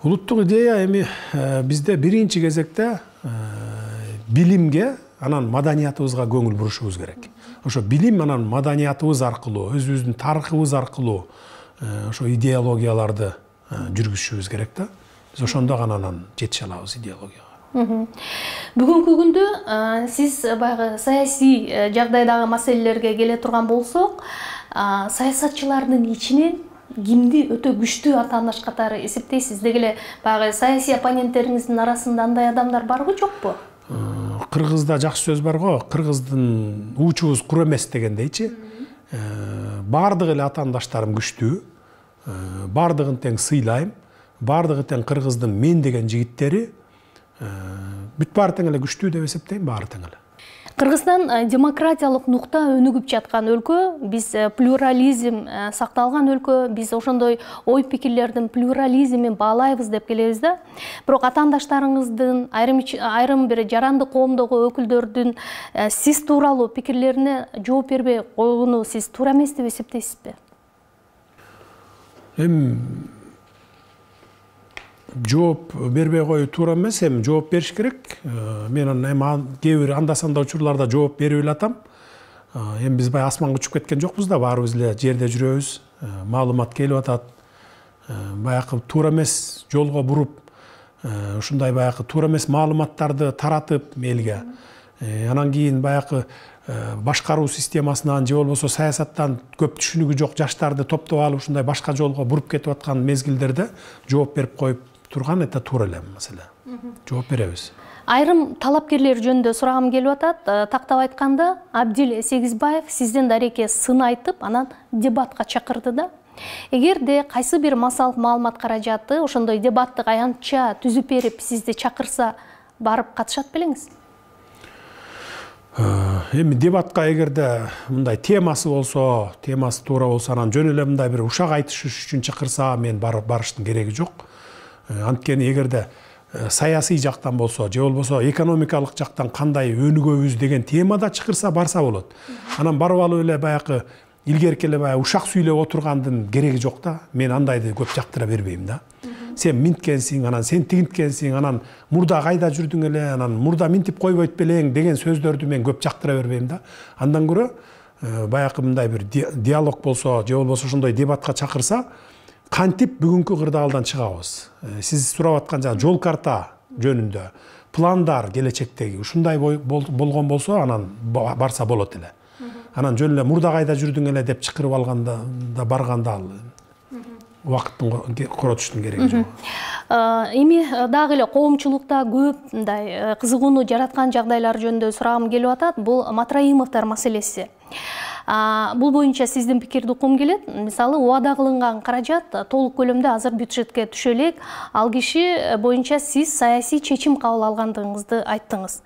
Улуттук идея эми бизде биринчи кезекте билимге, анан маданиятыбызга көңүл бурушубуз керек. Ошо билим анан маданиятыбыз аркылуу, өзүбүздүн тарыхыбыз аркылуу ошо идеологияларды жүргүзүшүбүз керек да. Биз ошондо гана анан жетише алабыз идеологияга. Бүгүнкү күндө сиз баягы саясий жагдайдагы маселелерге келе турган болсок, саясатчылардын ичинен кимди өтө күчтүү атаандаш катары эсептейсиз? Деги эле баягы саясий оппоненттериңиздин арасында андай адамдар барбы, жокпу? Кыргызда жакшы сөз бар го, кыргыздын уучубуз кур эмес дегендейчи. Бардык эле атаандаштарым күчтүү, бардыгын тең сыйлайм, бардыгы тең кыргыздын мен деген жигиттери, бүт баары тең эле күчтүү деп эсептейм, баары тең эле. Кыргызстан демократиялык нукта өнүгүп жаткан өлкө, биз плюрализм сакталган өлкө, биз ошондой ой пикирлердин плюрализмин баалайбыз деп келебиз да. Бирок атаандаштарыңыздын, айрым бир жарандык коомдогу өкүлдөрдүн сиз тууралуу пикирлерине жооп бербей койгону сиз туура эмес деп эсептейсизби? жооп бербей коюу туура эмес, эми жооп бериш керек. Мен эми кээ бир анда-санда учурларда жооп берип эле атам. Эми биз баягы асманга учуп кеткен жокпуз да, баарыбыз эле жерде жүрөбүз. Маалымат келип атат. Баягы туура эмес жолго буруп, ушундай баягы туура эмес маалыматтарды таратып элге. Анан кийин баягы башкаруу системасынан же болбосо саясаттан көп түшүнүгү жок жаштарды топтоп алып ушундай башка жолго буруп кетип аткан мезгилдерде жооп берип коюп турган это туура эле маселе. Жооп беребиз. Айрым талапкерлер жөнүндө сурагым келип атат. Тактап айтканда, Абдил Сегизбаев сизден дареке сын айтып, анан дебатка чакырды да. Эгерде кайсы бир массалык маалымат каражаты ошондой дебаттык аянтча түзүп берип сизди чакырса, барып катышат белеңиз? Эми дебатка эгерде мындай темасы болсо, темасы туура болсо, анан жөн эле мындай бир ушак айтышыш үчүн чакырса, мен барыштын кереги жок. Анткени эгерде саясий жактан болсо, же болбосо экономикалык жактан кандай өнүгөбүз деген темада чакырса, барса болот. Анан барып алып эле баягы илгерки эле баягы ушак сүйлөп отургандын кереги жок да. Мен андайды көп жактыра бербейм да. Сен минткенсиң, анан сен тигинткенсиң, анан мурда кайда жүрдүң эле, анан мурда минтип койбойт белең деген сөздөрдү мен көп жактыра бербейм да. Андан көрө баягы мындай бир диалог болсо, же болбосо ошондой дебатка чакырса, кантип бүгүнкү кырдаалдан чыгабыз. Сиз сурап аткан жана жол карта жөнүндө пландар келечектеги ушундай болгон болсо, анан барса болот эле. Анан жөн эле мурда кайда жүрдүң эле деп чакырып алганда да барганда убакыттын коротуштун кереги жок. Эми дагы эле коомчулукта көп мындай кызыгууну жараткан жагдайлар жөнүндө сурагым келип атат. Бул Матраимовдор маселеси. Бул боюнча сиздин пикирди уккум келет. Мисалы, убада кылынган каражат толук көлөмдө азыр бюджетке түшө элек. Ал киши боюнча сиз саясий чечим кабыл алгандыгыңызды айттыңыз.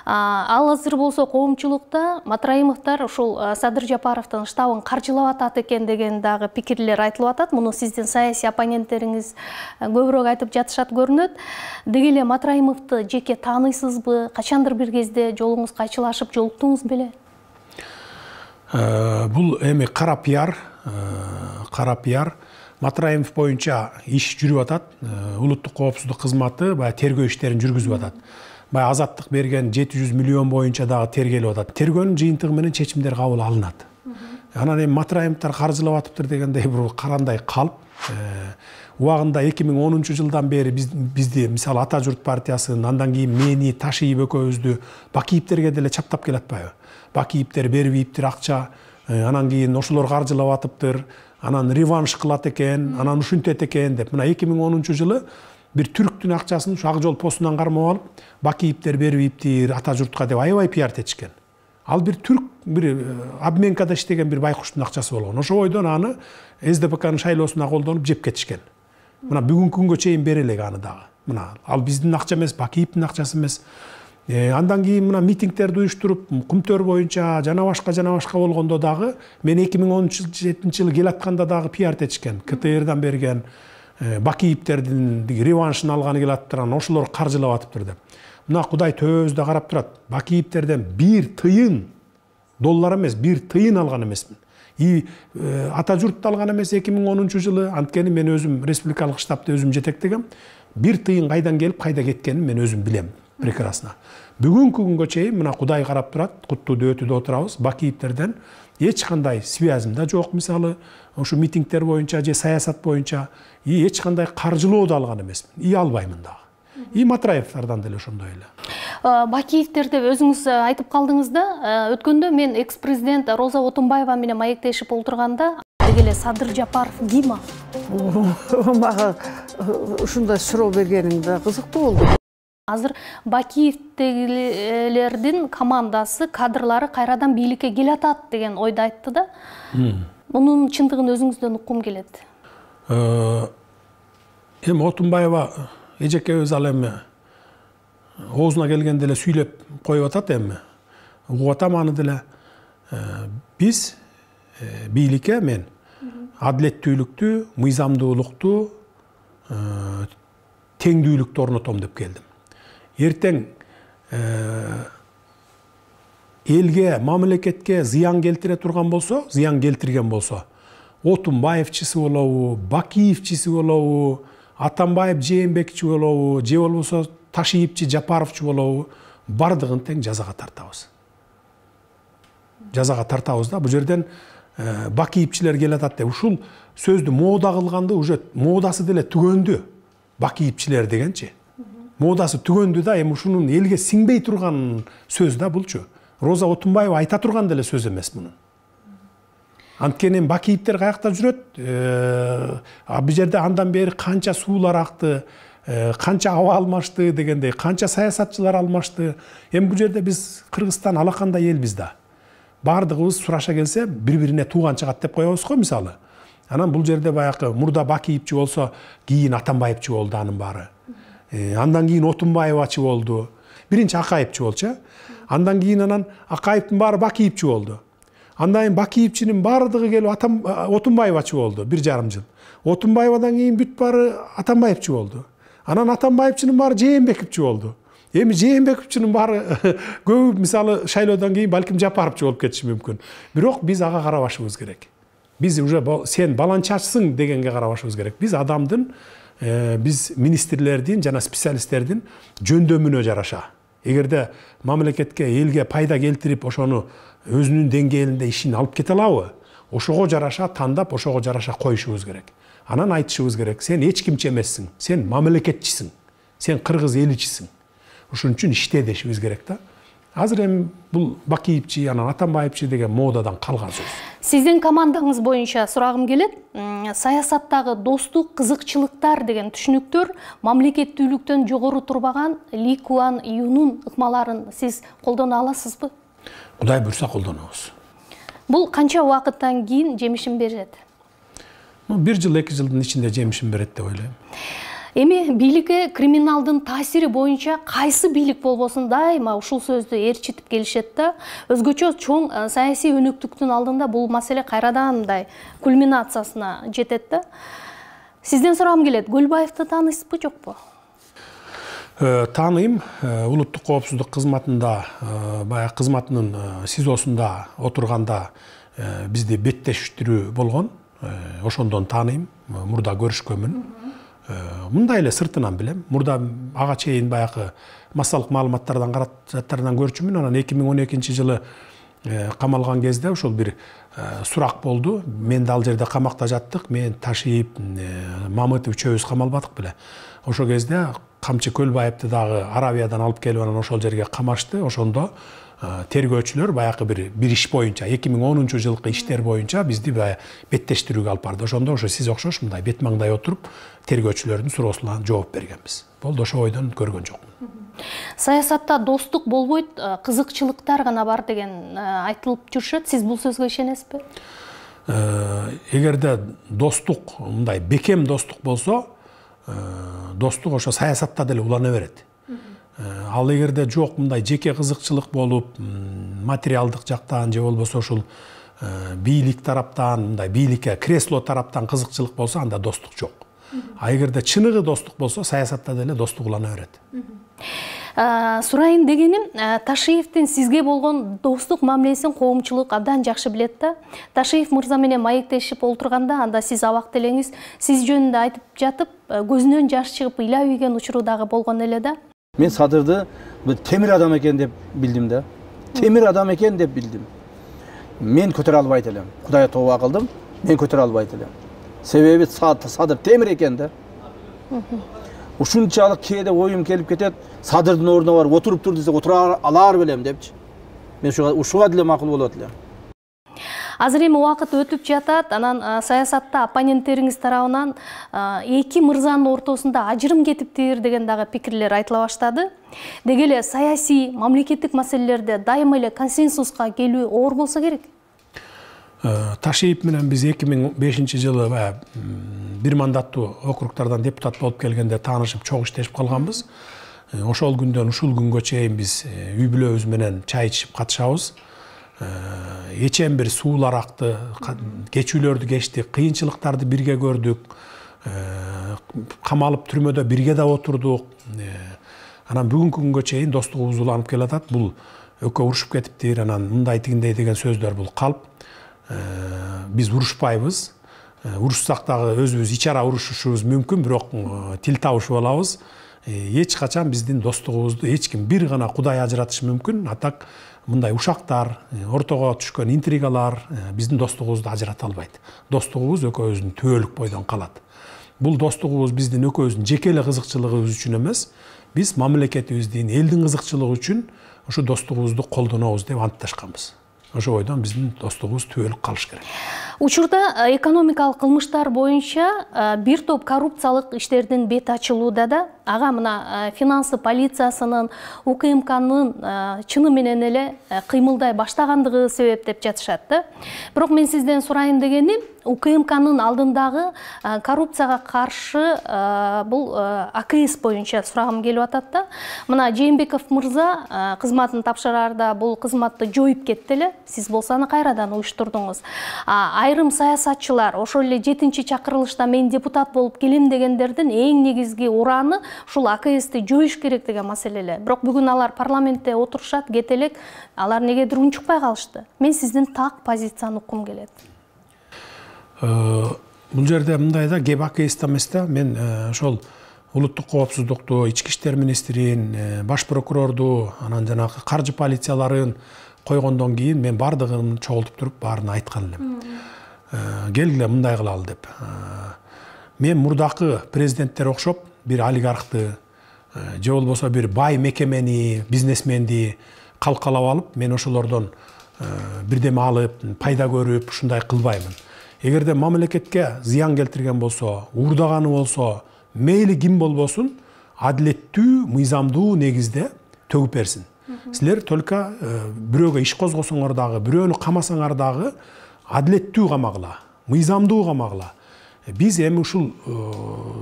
Ал азыр болсо коомчулукта Матраимовдор ушул Садыр Жапаровдун штабын каржылап атат экен деген дагы пикирлер айтылып атат. Муну сиздин саясий оппоненттериңиз көбүрөөк айтып жатышат көрүнөт. Деги эле Матраимовду жеке тааныйсызбы? Качандыр бир кезде жолуңуз кайчылашып жолуктуңуз беле? Бул эми кара пиар. Матраимов боюнча иш жүрүп атат. Улуттук коопсуздук кызматы баягы тергөө иштерин жүргүзүп атат. Баягы азаттык берген 700 миллион боюнча дагы тергелип атат. Тергөөнүн жыйынтыгы менен чечимдер кабыл алынат. Анан эми Матраимовдор каржылап атыптыр дегендей бир карандай калп. Убагында 2010-жылдан бери бизди мисалы Ата журт партиясын, андан кийин мени, Ташиев экөөбүздү Бакиевтерге деле чаптап келатпайбы? Бакиевтер бербейиптир акча, анан кийин ошолор каржылап атыптыр, анан реванш кылат экен, анан ушинтет экен деп. Мына 2010-жылы бир түрктүн акчасын ушу Ак жол постунан кармап алып, Бакиевтер бербейиптир Ата журтка деп аябай пиар этишкен. Ал бир түрк, бир обменкада иштеген бир байкуштун акчасы болгон. Ошо бойдон аны СДПКнын шайлоосуна колдонуп жеп кетишкен. Мына бүгүнкү күнгө чейин бере элек аны дагы. Мына ал биздин акча эмес, Бакиевдин акчасы эмес. Андан кийин мына митингтерди уюштуруп, Кумтөр боюнча жана башка болгондо дагы мен 2017-жылы келатканда дагы пиар этишкен. КТРдан берген Бакиевтердин реваншын алганы келатыптыр, ошолор каржылап атыптыр деп. Мына Кудай төбөбүздө карап турат. Бакиевтерден 1 тыйын доллар эмес, 1 тыйын алган эмесмин. Ата журтты алган эмес 2010-жылы, анткени мен өзүм республикалык штабты өзүм жетектегем. 1 тыйын кайдан келип, кайда кеткенин мен өзүм билем. Прекрасно. Бүгүнкү күнгө чейин мына Кудай карап турат, куттуу дөтүдө отурабыз. Бакиевтерден эч кандай связым да жок, мисалы, ошо митингтер боюнча же саясат боюнча эч кандай каржылоо да алган эмесмин. Албаймын дагы. Матраевдордон деле ошондой эле. Бакиевтер деп өзүңүз айтып калдыңыз да, өткөндө мен экс-президент Роза Отунбаева менен маектешип олтурганда, деги эле Садыр Жапаров ким ал? Мага ушундай суроо бергениңде кызыктуу болду. Азыр Бакиевтегилердин командасы, кадрлары кайрадан бийликке келатат деген ойду айтты да. Мунун чындыгын өзүңүздөн уккум келет. Эми Отунбаева эжекебиз ал эми оозуна келгенде эле сүйлөп коюп атат эми. Угуп атам аны деле. Биз бийликке мен адилеттүүлүктү, мыйзамдуулукту, теңдүүлүктү орнотом деп келдим. Эртең элге, мамлекетке зыян келтире турган болсо, зыян келтирген болсо, Отунбаевчиси болобу, Бакиевчиси болобу, Атамбаев Жээнбековичи болобу, же болбосо Ташиевчи Жапаровчу болобу, бардыгын тең жазага тартабыз. Жазага тартабыз да, бул жерден Бакиевчилер келатат деп. Ушул сөздү мода кылганды уже модасы деле түгөндү. Бакиевчилер дегенчи. Модасы түгөндү да, эми ушунун элге сиңбей турган сөз да булчу. Роза Отунбаева айта турган деле сөз эмес муну. Анткени Бакиевтер каякта жүрөт? Бул жерде андан бери канча суулар акты, канча аба алмашты дегендей, канча саясатчылар алмашты. Эми бул жерде биз Кыргызстан алакандай элбиз да. Бардыгыбыз сураша келсе бири-бирине тууган чыгат деп коебуз го мисалы. Анан бул жерде баягы мурда Бакиевчи болсо, кийин Атамбаевчи болду анын баары. Андан кийин Отунбаевачы болду. Биринчи Акаевчи болчу. Андан кийин анан Акаевдин баары Бакиевчи болду. Андан кийин Бакиевчинин бардыгы келип Отунбаевачы болду 1,5 жыл. Отунбаевадан кийин бүт баары Атамбаевчи болду. Анан Атамбаевчинин баары Жээнбековчи болду. Эми Жээнбековчинин баары көбү мисалы шайлоодон кийин балким Жапаровчу болуп кетиши мүмкүн. Бирок биз ага карабашыбыз керек. Биз уже сен баланчачсың дегенге карабашыбыз керек. Биз адамдын, биз министрлердин жана специалисттердин жөндөмүнө жараша. Эгерде мамлекетке, элге пайда келтирип, ошону өзүнүн деңгээлинде ишин алып кете алабы? Ошого жараша тандап, ошого жараша коюшубуз керек. Анан айтышыбыз керек, сен эч кимчи эмессиң, сен мамлекетчисиң, сен кыргыз эличисиң. Ошон үчүн иште дешибиз керек да. Азыр эми бул Бакиевчи, анан Атамбаевчи деген модадан калган сөз. Сиздин командаңыз боюнча сурагым келет. Саясаттагы достук, кызыкчылыктар деген түшүнүктөр мамлекеттүүлүктөн жогору турбаган Ли Куан Юнун ыкмаларын сиз колдоно аласызбы? Кудай буйрса колдонобуз. Бул канча убакыттан кийин жемишин берет? 1 жыл, 2 жылдын ичинде жемишин берет деп ойлойм. Эми бийликке криминалдын таасири боюнча кайсы бийлик болбосун дайыма ушул сөздү ээрчитип келишет да. Өзгөчө чоң саясий өнөктүктүн алдында бул маселе кайрадан мындай кульминациясына жетет да. Сизден сурагым келет, Көлбаевди тааныйсызбы, жокпу? Тааныйм. Улуттук коопсуздук кызматында, баягы кызматынын СИЗОсунда отурганда бизди беттештирүү болгон. Ошондон тааныйм. Мурда көрүшкөнмүн. Мындай эле сыртынан билем. Мурда ага чейин баягы массалык маалыматтардан каражаттарынан көрчүмүн. Анан 2012 жылы камалган кезде ошол бир сурак болду. Мен да ал жерде камакта жаттык. Мен Ташиев, Мамытов үчөөбүз камалбадык беле. Ошол кезде Камчы Көлбаевди дагы Аравиядан алып келип анан ошол жерге камашты. Ошондо тергөөчүлөр баягы бир иш боюнча 2010 жылкы иштер боюнча бизди беттештирүүгө алып барды. Ошондо ошо сиз окшош мындай бет маңдай отуруп тергөөчүлөрдүн суроосуна жооп бергенбиз. Болду, ошо ойдон көргөн жокмун. Саясатта достук болбойт, кызыкчылыктар гана бар деген айтылып жүрүшөт. Сиз бул сөзгө ишенесизби? Эгерде достук, мындай бекем достук болсо, достук ошо саясатта деле улана берет. Ал эгерде жок мындай жеке кызыкчылык болуп, материалдык жактан же болбосо ушул бийлик тараптан, мындай бийликке кресло тараптан кызыкчылык болсо, анда достук жок. А эгерде чыныгы достук болсо, саясатта деле достук улана берет. Сурайын дегеним, Ташиевдин сизге болгон достук мамилесин коомчулук абдан жакшы билет да. Ташиев мырза менен маектешип олтурганда, анда сиз абак делеңиз сиз жөнүндө айтып жатып, көзүнөн жаш чыгып ыйлап ийген учуру дагы болгон эле да. Мен Садырды темир адам экен деп билдим да. Темир адам экен деп билдим. Мен көтөрө албайт элем. Кудайга тооба кылдым, мен көтөрө албайт элем. Себеби Садыр темир экен да. Ушунчалык кээде оюм келип кетет, Садырдын ордуна барып отуруп тур десе, отура алар белем депчи. Мен ушуга деле макул болот элем. Азыр эми убакыт өтүп жатат, анан саясатта оппоненттериңиз тарабынан эки мырзанын ортосунда ажырым кетиптир деген дагы пикирлер айтыла баштады. Деги эле саясий, мамлекеттик маселелерде дайыма эле консенсуска келүү оор болсо керек. Ташиев менен биз 2005 жылы бир мандаттуу округтардан депутат болуп келгенде таанышып, чогуу иштешип калганбыз. Ошол күндөн ушул күнгө чейин биз үй бүлөбүз менен чай ичип катышабыз. Эчен бир суулар акты, кечүүлөрдү кечтик, кыйынчылыктарды бирге көрдүк. Камалып түрмөдө бирге да отурдук. Анан бүгүнкү күнгө чейин достугубуз уланып келатат. Бул өкө урушуп кетиптир, анан мындай тигиндей деген сөздөр бул калп. Биз урушпайбыз. урушсак дагы өзүбүз ичара урушушубуз мүмкүн, бирок тил табышып алабыз. Эч качан биздин достугубузду эч ким, бир гана Кудай ажыратышы мүмкүн. Атак мындай ушактар, ортого түшкөн интригалар биздин достугубузду ажырата албайт. Достугубуз экөөбүздүн түбөлүк бойдон калат. Бул достугубуз биздин экөөбүздүн жеке эле кызыкчылыгыбыз үчүн эмес, биз мамлекетибиздин, элдин кызыкчылыгы үчүн ушу достугубузду колдонобуз деп антташканбыз. Ошо бойдон биздин достугубуз түбөлүк калыш керек. Учурда экономикалык кылмыштар боюнча бир топ коррупциялык иштердин бети ачылууда да, ага мына финансы полициясынын, УКМКнын чыны менен эле кыймылдай баштагандыгы себеп деп жатышат да. Бирок мен сизден сурайын дегеним, УКМКнын алдындагы коррупцияга каршы бул АКС боюнча сурагым келип атат да. Мына Жээнбеков мырза кызматын тапшыраарда бул кызматты жоюп кетти эле. Сиз болсо аны кайрадан уюштурдуңуз. Айрым саясатчылар ошол эле 7-чи чакырылышта мен депутат болуп келем дегендердин эң негизги ураны ушул АКСти жоюш керек деген маселелер. Бирок бүгүн алар парламентте отурушат, кетелек, алар негедир унчукпай калышты. Мен сиздин так позицияны уккум келет. Бул жерде мындай да, кеп АКСти эмес да, мен ошол улуттук коопсуздукту, ички иштер министрин, баш прокурорду, анан жанагы каржы полицияларын койгондон кийин мен бардыгын чогултуп туруп баарын айткан элем. Келгиле мындай кылалы деп. Мен мурдакы президенттер окшоп бир олигархты же болбосо бир бай мекемени, бизнесменди калкалап алып, мен ошолордон бирдеме алып, пайда көрүп, ушундай кылбаймын. Эгерде мамлекетке зыян келтирген болсо, уурдаганы болсо, мейли ким болбосун, адилеттүү, мыйзамдуу негизде төгүп берсин. Силер только бирөөгө иш козгосоңор дагы, бирөөнү камасаңар дагы адилеттүү камагыла, мыйзамдуу камагыла. Биз эми ушул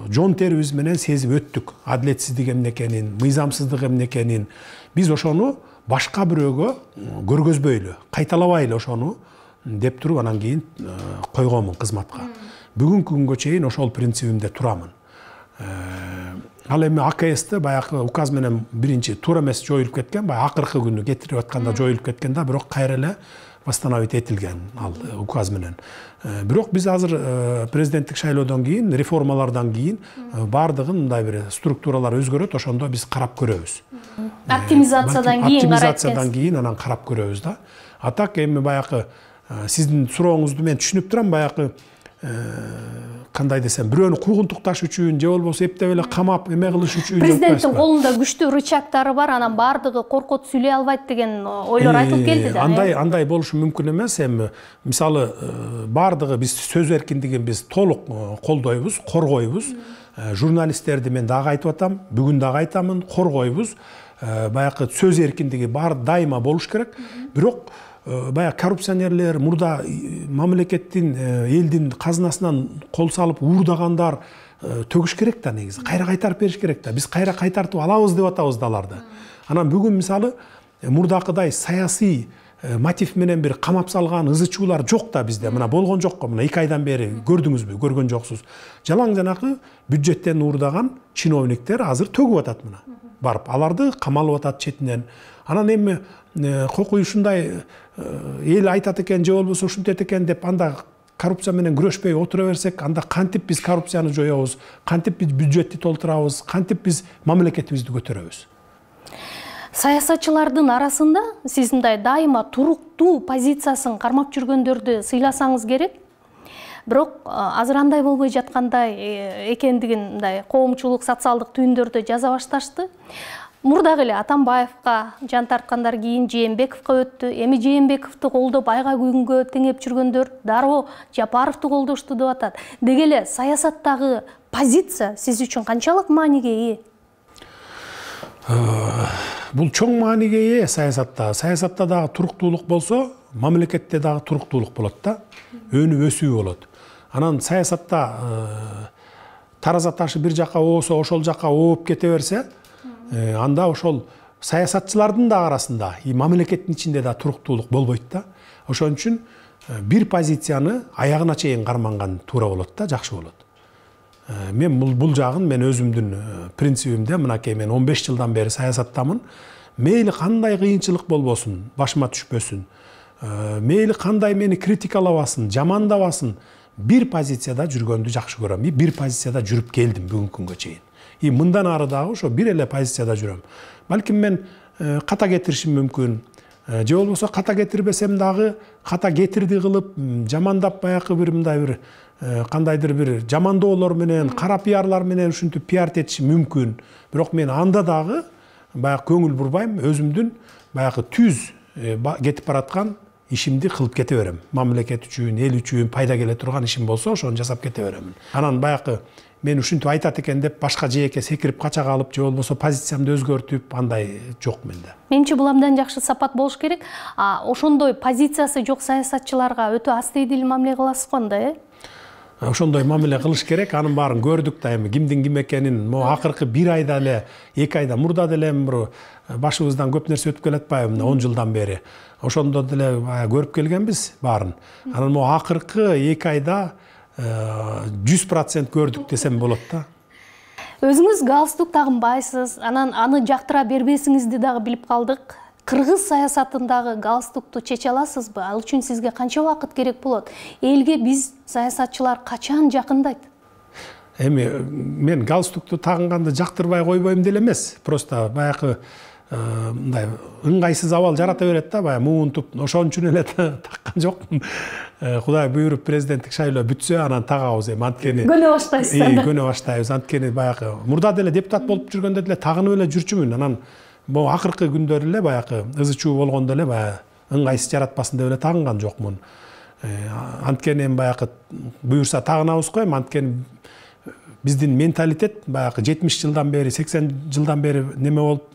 жон терибиз менен сезип өттүк адилетсиздик эмне экенин, мыйзамсыздык эмне экенин. Биз ошону башка бирөөгө көргөзбөйлү, кайталабайлы ошону деп туруп анан кийин койгонмун кызматка. Бүгүнкү күнгө чейин ошол принцибимде турамын. Ал эми АКСти баягы указ менен биринчи туура эмес жоюлуп кеткен, баягы акыркы күнү кетирип атканда жоюлуп кеткен да, бирок кайра эле восстановить этилген ал указ менен. Бирок биз азыр президенттик шайлоодон кийин, реформалардан кийин бардыгын мындай бир структуралар өзгөрөт, ошондо биз карап көрөбүз. Оптимизациядан кийин анан карап көрөбүз да. Атак эми баягы сиздин сурооңузду мен түшүнүп турам, баягы кандай десем, бирөөнү куугунтукташ үчүн же болбосо эптеп эле камап эме кылыш үчүн президенттин колунда күчтүү рычагтары бар, анан бардыгы коркот сүйлөй албайт деген ойлор айтылып келди да. Андай болушу мүмкүн эмес. Эми мисалы бардыгы биз сөз эркиндигин биз толук колдойбуз, коргойбуз. Журналисттерди мен дагы айтып атам, бүгүн дагы айтамын, коргойбуз. Баягы сөз эркиндиги бар, дайыма болуш керек. Бирок баягы коррупционерлер, мурда мамлекеттин, элдин казынасынан кол салып уурдагандар төгүш керек да негизи. Кайра кайтарып бериш керек да. Биз кайра кайтартып алабыз деп атабыз да аларды. Анан бүгүн мисалы мурдакыдай саясий мотив менен бир камап салган ызы-чуулар жок да бизде. Мына болгон жок го. Мына 2 айдан бери көрдүңүзбү? Көргөн жоксуз. Жалаң жанакы бюджеттен уурдаган чиновниктер азыр төгүп атат мына. Барып аларды камалып атат четинен. Анан эми кокуй ушундай эл айтат экен же болбосо ушинтет экен деп анда коррупция менен күрөшпөй отура берсек, анда кантип биз коррупцияны жоёбуз, кантип биз бюджетти толтурабыз, кантип биз мамлекетибизди көтөрөбүз? Саясатчылардын арасында сиз мындай дайыма туруктуу позициясын кармап жүргөндөрдү сыйласаңыз керек. Бирок азыр андай болбой жаткандай экендигин мындай коомчулук, социалдык түйүндөрдө жаза башташты. Мурдагы эле Атамбаевка жан тарткандар кийин Жээнбековго өттү. Эми Жээнбековду колдоп айга күнгө теңеп жүргөндөр дароо Жапаровду колдошту деп атат. Деги эле саясаттагы позиция сиз үчүн канчалык мааниге ээ? Бул чоң мааниге ээ саясатта. Саясатта дагы туруктуулук болсо, мамлекетте дагы туруктуулук болот да. Өнүп өсүү болот. Анан саясатта тараза ташы бир жака оосо, ошол жака ооп кете берсе, анда ошол саясатчылардын да арасында, мамлекеттин ичинде да туруктуулук болбойт да. Ошон үчүн бир позицияны аягына чейин карманган туура болот да, жакшы болот. Мен бул жагын мен өзүмдүн принцибимде, мынакей мен 15 жылдан бери саясаттамын. Мейли кандай кыйынчылык болбосун, башыма түшпөсүн. Мейли кандай мени критикалабасын, жамандабасын, бир позицияда жүргөндү жакшы көрөм. Бир позицияда жүрүп келдим бүгүнкү күнгө чейин. Мындан ары дагы ошо бир эле позицияда жүрөм. Балким мен ката кетиришим мүмкүн. Же болбосо ката кетирбесем дагы ката кетирди кылып, жамандап баягы бир мындай бир кандайдыр бир жамандоолор менен, кара пиарлар менен ушинтип пиарт этишим мүмкүн. Бирок мен анда дагы баягы көңүл бурбайм, өзүмдүн баягы түз кетип бараткан ишимди кылып кете берем. Мамлекет үчүн, эл үчүн пайда келе турган ишим болсо, ошону жасап кете беремин. Анан баягы мен ушинтип айтат экен деп башка жээкке секирип кача калып, же болбосо позициямды өзгөртүп, андай жок менде. Менимче бул абдан жакшы сапат болуш керек. Ошондой позициясы жок саясатчыларга өтө астыйдил мамиле кыласыз го анда, Ошондой мамиле кылыш керек. Анын баарын көрдүк да, эми кимдин ким экенин, акыркы 1 айда эле, 2 айда мурда деле бир башыбыздан көп нерсе өтүп келатпайбы, 10 жылдан бери. Ошондо деле көрүп келгенбиз баарын. Анан акыркы 2 айда 100% көрдүк десем болот да. Өзүңүз галстук тагынбайсыз, анан аны жактыра бербесиңизди дагы билип калдык. Кыргыз саясатындагы галстукту чече аласызбы? Ал үчүн сизге канча убакыт керек болот? Элге биз саясатчылар качан жакындайт? Эми мен галстукту тагынганды жактырбай койбойм деле эмес. Просто баягы мындай ыңгайсыз абал жарата берет да, баягы муунтуп, ошон үчүн эле таккан жокмун. Кудай буйруп президенттик шайлоо бүтсө, анан тагабыз эми, анткени көнө баштайсыз. Көнө баштайбыз. Анткени баягы мурда деле депутат болуп жүргөндө деле тагынып эле жүрчүмүн. Анан бул акыркы күндөр эле баягы ызы-чуу болгондо эле баягы ыңгайсыз жаратпасын деп эле тагынган жокмун. Анткени эми баягы буюрса тагынабыз го, эми анткени биздин менталитет баягы 70 жылдан бери, 80 жылдан бери неме болуп,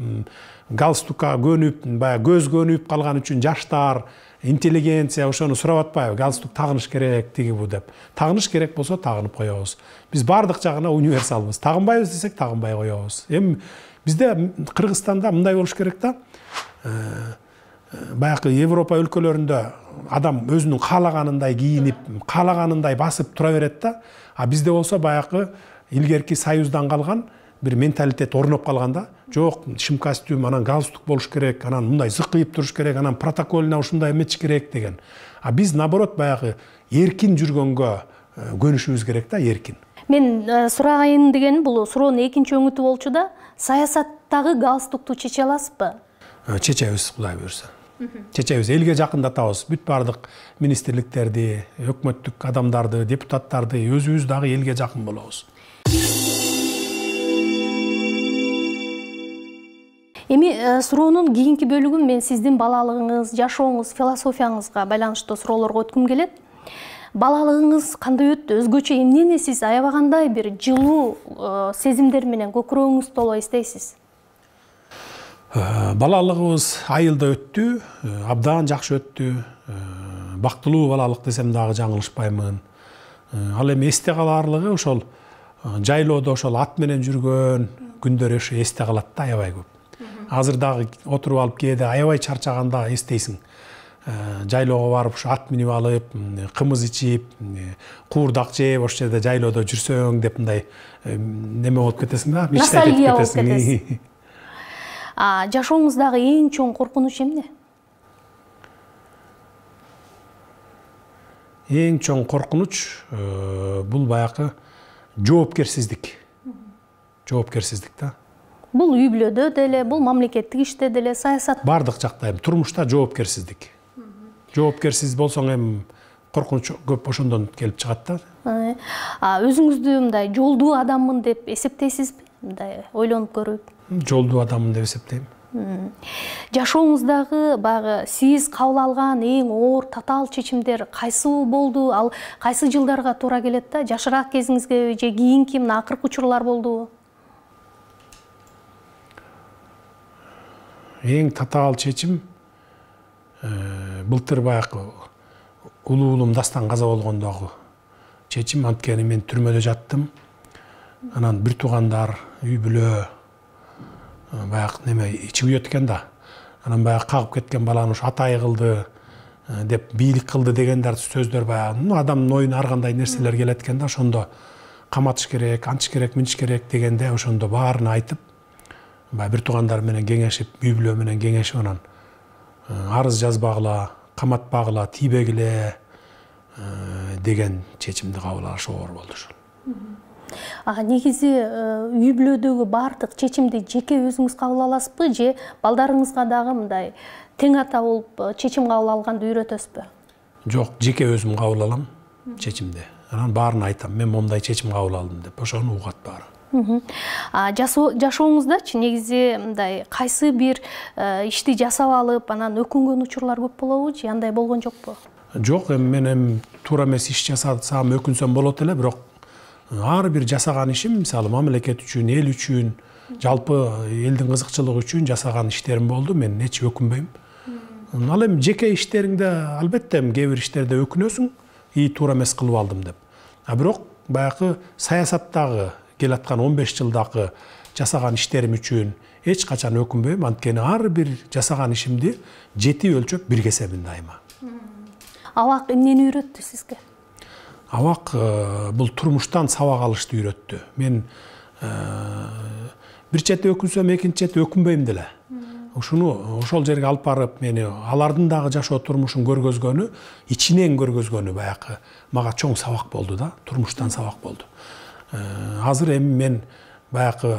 галстукка көнүп, баягы көз көнүп калган үчүн жаштар, интеллигенция ошону сурап атпайбы, галстук тагыныш керек, тиги бу деп. Тагыныш керек болсо тагынып коебуз. Биз бардык жагына универсалбыз. Тагынбайбыз десек тагынбай коебуз. Эми бизде Кыргызстанда мындай болуш керек да. Баягы Европа өлкөлөрүндө адам өзүнүн каалаганындай кийинип, каалаганындай басып тура берет да. А бизде болсо баягы илгерки союздан калган бир менталитет орноп калган да. Жок, шим костюм, анан галстук болуш керек, анан мындай зыкыйып туруш керек, анан протоколуна ушундай эметиш керек деген. А биз наоборот баягы эркин жүргөнгө көнүшүбүз керек да, эркин. Мен сурагайын деген бул суроонун экинчи өңүтү болчу да, саясаттагы галстукту чече аласызбы? Чечебиз, Кудай буйрса. Чечебиз, элге жакындатабыз. Бүт бардык министрликтерди, өкмөттүк адамдарды, депутаттарды, өзүбүз дагы элге жакын болобуз. Эми суроонун кийинки бөлүгүн мен сиздин балалыгыңыз, жашооңуз, философияңызга байланыштуу суроолорго өткүм келет. Балалыгыңыз кандай өттү? Өзгөчө эмнени сиз аябагандай бир жылуу сезимдер менен көкүрөгүңүз толо эстейсиз? Балалыгыбыз айылда өттү, абдан жакшы өттү. Бактылуу балалык десем дагы жаңылышпаймын. Ал эми эсте калаарлыгы ошол жайлоодо ошол ат менен жүргөн күндөр ошо эсте калат да, аябай көп. Азыр дагы отуруп алып кээде аябай чарчаганда эстейсиң. Жайлоого барып ушу ат минип алып, кымыз ичип, куурдак жеп, ошол жерде жайлоодо жүрсөң деп мындай неме болуп кетесиң да, ностальгия болуп кетесиң. Жашооңуздагы эң чоң коркунуч эмне? Эң чоң коркунуч бул баягы жоопкерсиздик. Жоопкерсиздик да. Бул үй бүлөдө деле, бул мамлекеттик иште деле, саясат. Бардык жакта турмушта жоопкерсиздик. Жоопкерсиз болсоң эми коркунуч көп ошондон келип чыгат да. Өзүңүздү мындай жолдуу адаммын деп эсептейсизби? Мындай ойлонуп көрүп. Жолдуу адаммын деп эсептейм. Жашооңуздагы баягы сиз кабыл алган эң оор татаал чечимдер кайсы болду? Ал кайсы жылдарга туура келет да? Жашыраак кезиңизге же кийинки мына акыркы учурлар болдубу? Эң татаал чечим былтыр баягы улуулум дастан каза болгондогу чечим. Анткени мен түрмөдө жаттым. Анан бир туугандар, үй бүлө баягы неме ичи күйөт экен да. Анан баягы кагып кеткен баланы ушу атай кылды деп, бийлик кылды дегендер сөздөр баягы адамдын оюна ар кандай нерселер келет экен да. Ошондо каматыш керек, антыш керек, мынтыш керек дегенде ошондо баарын айтып, бир туугандар менен кеңешип, үй бүлө менен кеңешип, анан арыз жазбагыла, каматпагыла, тийбегиле, деген чечимди кабыл алыш оор болду ошол. Негизи үй бүлөдөгү баардык чечимди жеке өзүңүз кабыл аласызбы же балдарыңызга дагы мындай тең ата болуп чечим кабыл алганды үйрөтөсүзбү? Жок, жеке өзүм кабыл алам чечимди. Анан баарын айтам, мен момундай чечим кабыл алдым деп, ошону угат баары. Жашооңуздачы негизи мындай кайсы бир ишти жасап алып, анан өкүнгөн учурлар көп болобу же андай болгон жокпу? Жок, мен туура эмес иш жасасам өкүнсөм болот эле, бирок ар бир жасаган ишим, мисалы мамлекет үчүн, эл үчүн, жалпы элдин кызыкчылыгы үчүн жасаган иштерим болду, мен эч өкүнбөйм. Ал эми жеке иштериңде албетте кээ бир иштерде өкүнөсүң, туура эмес кылып алдым деп. Бирок баягы саясаттагы келаткан 15 жылдагы жасаган иштерим үчүн эч качан өкүнбөйм, анткени ар бир жасаган ишимди жети өлчөп бирге себин дайыма. Абак эмнени үйрөттү сизге? Абак бул турмуштан сабак алышты үйрөттү. Мен бир чети өкүнсөм, экинчи чети өкүнбөйм деле. Ошол жерге алып барып, мени алардын дагы жашоо турмушун көргөзгөнү, ичинен көргөзгөнү баягы мага чоң сабак болду да, турмуштан сабак болду. Азыр эми мен баягы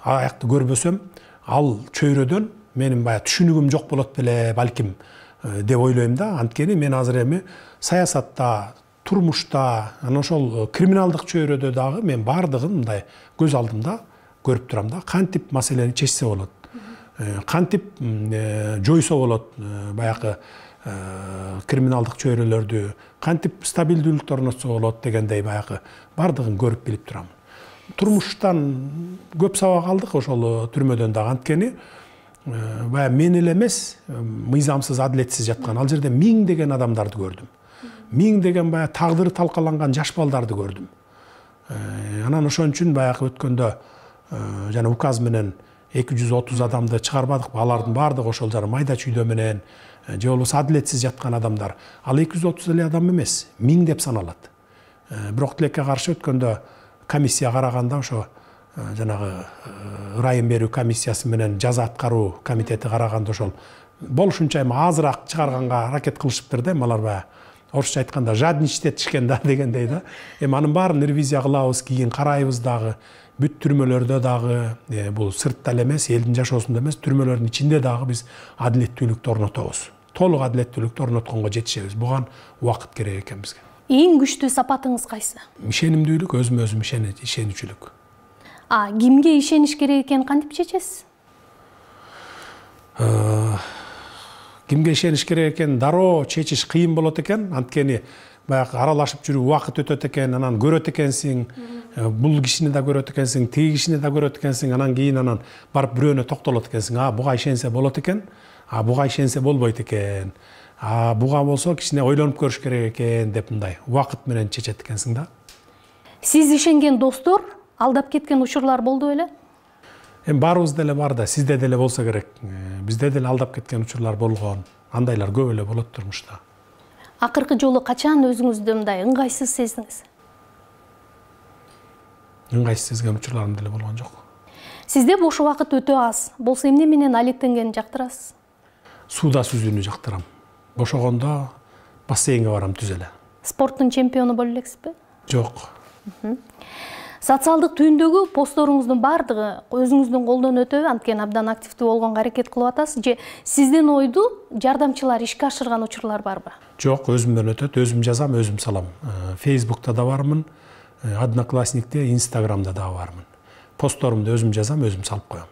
аякты көрбөсөм, ал чөйрөдөн менин баягы түшүнүгүм жок болот беле, балким деп ойлойм да. Анткени мен азыр эми саясатта, турмушта, анан ошол криминалдык чөйрөдө дагы мен баардыгын мындай көз алдымда көрүп турам да. Кантип маселени чечсе болот, кантип жойсо болот баягы криминалдык чөйрөлөрдү, кантип стабилдүүлүктү орнотсо болот дегендей баягы баардыгын көрүп билип турам. Турмуштан көп сабак алдык ошол түрмөдөн дагы, анткени баягы мен эле эмес, мыйзамсыз, адилетсиз жаткан ал жерде миңдеген адамдарды көрдүм. Миңдеген баягы тагдыры талкаланган жаш балдарды көрдүм. Анан ошон үчүн баягы өткөндө жана указ менен 230 адамды чыгарбадыкпы? Алардын баардыгы ошол жана майда чүйдө менен же болбосо адилетсиз жаткан адамдар. Ал 230 эле адам эмес, 1000 деп саналат. Бирок тилекке каршы өткөндө комиссия караганда ошо жанагы ырайым берүү комиссиясы менен жаза аткаруу комитети караганда ошол болушунча эми азыраак чыгарганга аракет кылышыптыр да. Алар баягы орусча айтканда жадничте тишкен да дегендей да. Эми анын баарын ревизия кылабыз, кийин карайбыз дагы. Бүт түрмөлөрдө дагы, бул сыртта эле эмес, элдин жашоосунда эмес, түрмөлөрдүн ичинде дагы биз адилеттүүлүктү орнотобуз. Толук адилеттүүлүктү орнотконго жетишебиз. Буга убакыт керек экен бизге. Эң күчтүү сапатыңыз кайсы? Ишенимдүүлүк, өзүмө өзүм ишенүүчүлүк. Кимге ишениш керек экенин кантип чечесиз? Кимге ишениш керек экенин дароо чечиш кыйын болот экен, анткени баягы аралашып жүрүп убакыт өтөт экен, анан көрөт экенсиң, бул кишини да көрөт экенсиң, тиги кишини да көрөт экенсиң, анан кийин барып бирөөнө токтолот экенсиң. Буга ишенсе болот экен, буга ишенсе болбойт экен. Буга болсо кичине ойлонуп көрүш керек экен деп мындай убакыт менен чечет экенсиң да. Сиз ишенген достор алдап кеткен учурлар болду беле? Эми баарыбызда эле бар да, сизде деле болсо керек. Бизде деле алдап кеткен учурлар болгон. Андайлар көп эле болот турмушта. Акыркы жолу качан өзүңүздү мындай ыңгайсыз сездиңиз? Ыңгайсыз сезген учурларым деле болгон жок. Сизде бош убакыт өтө аз. Болсо эмне менен алектенгенди жактырасыз? Сууда сүзүүнү жактырам. Бошогондо бассейнге барам түз эле. Спорттун чемпиону боло элексизби? Жок. Социалдык түйүндөгү посторуңуздун баардыгы өзүңүздүн колдон өтөбү? Анткени абдан активдүү болгонго аракет кылып атасыз же сиздин ойду жардамчылар ишке ашырган учурлар барбы? Жок, өзүмдөн өтөт, өзүм жазам, өзүм салам. Facebook'та да бармын, Одноклассникте, Instagram'да да бармын. Посторумду өзүм жазам, өзүм салып коем.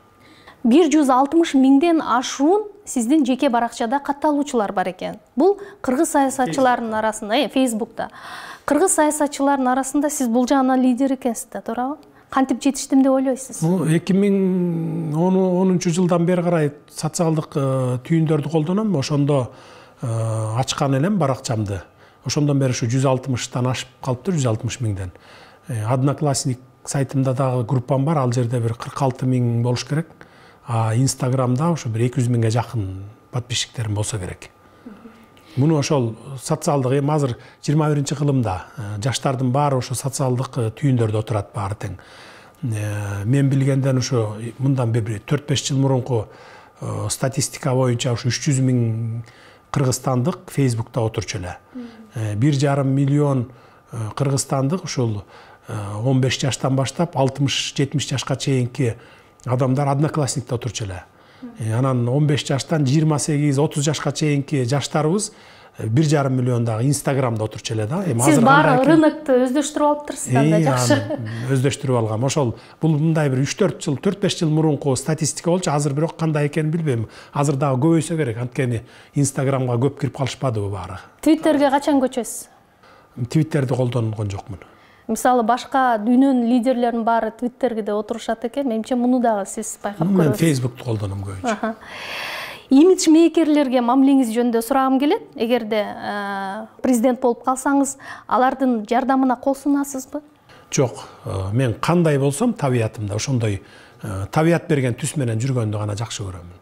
160 миңден ашуун сиздин жеке баракчада катталуучулар бар экен. Бул кыргыз саясатчыларынын арасында, Facebook'та. Кыргыз саясатчыларынын арасында сиз бул жагынан лидер экенсиз да, туурабы? Кантип жетиштим деп ойлойсуз? 2010 жылдан бери карай социалдык түйүндөрдү колдоном. Ошондо ачкан элем баракчамды. Ошондон бери ушу 160тан ашып калыптыр, 160 миңден. Одноклассник сайтымда дагы группам бар, ал жерде бир 46 миң болуш керек. Инстаграмда ушу бир 200 миңге жакын подписчиктерим болсо керек. Муну ошол социалдык, эми азыр 21-кылымда жаштардын баары ошо социалдык түйүндөрдө отурат баары тең. Мен билгенден ушу мындан бир 4-5 жыл мурунку статистика боюнча ушу 300 миң кыргызстандык Facebook'ta отурчу эле. 1,5 миллион кыргызстандык ушул 15 жаштан баштап 60-70 жашка чейинки адамдар Одноклассникте отурчу эле. Анан 15 жаштан 28-30 жашка чейинки жаштарыбыз 1,5 миллиондагы Инстаграмда отурчу эле да. Сиз баары рынокту өздөштүрүп алыптырсыз да, жакшы. Өздөштүрүп алгам. Ошол бул мындай бир 3-4 жыл, 4-5 жыл мурунку статистика болчу. Азыр бирок кандай экенин билбейм. Азыр дагы көбөйсө керек. Анткени Инстаграмга көп кирип калышпадыбы баары. Твиттерге качан көчөсүз? Твиттерди колдонгон жокмун. Мисалы башка дүйнөнүн лидерлеринин баары Твиттерге отурушат экен. Менимче муну дагы сиз байкап көрөсүз. Мен Facebook'tu колдоном көбүнчө. Имидж мейкерлерге мамилеңиз жөнүндө сурагым келет. Эгерде президент болуп калсаңыз, алардын жардамына кол сунасызбы? Жок, мен кандай болсом табиятымда ошондой табият берген түс менен жүргөндү гана жакшы көрөмүн.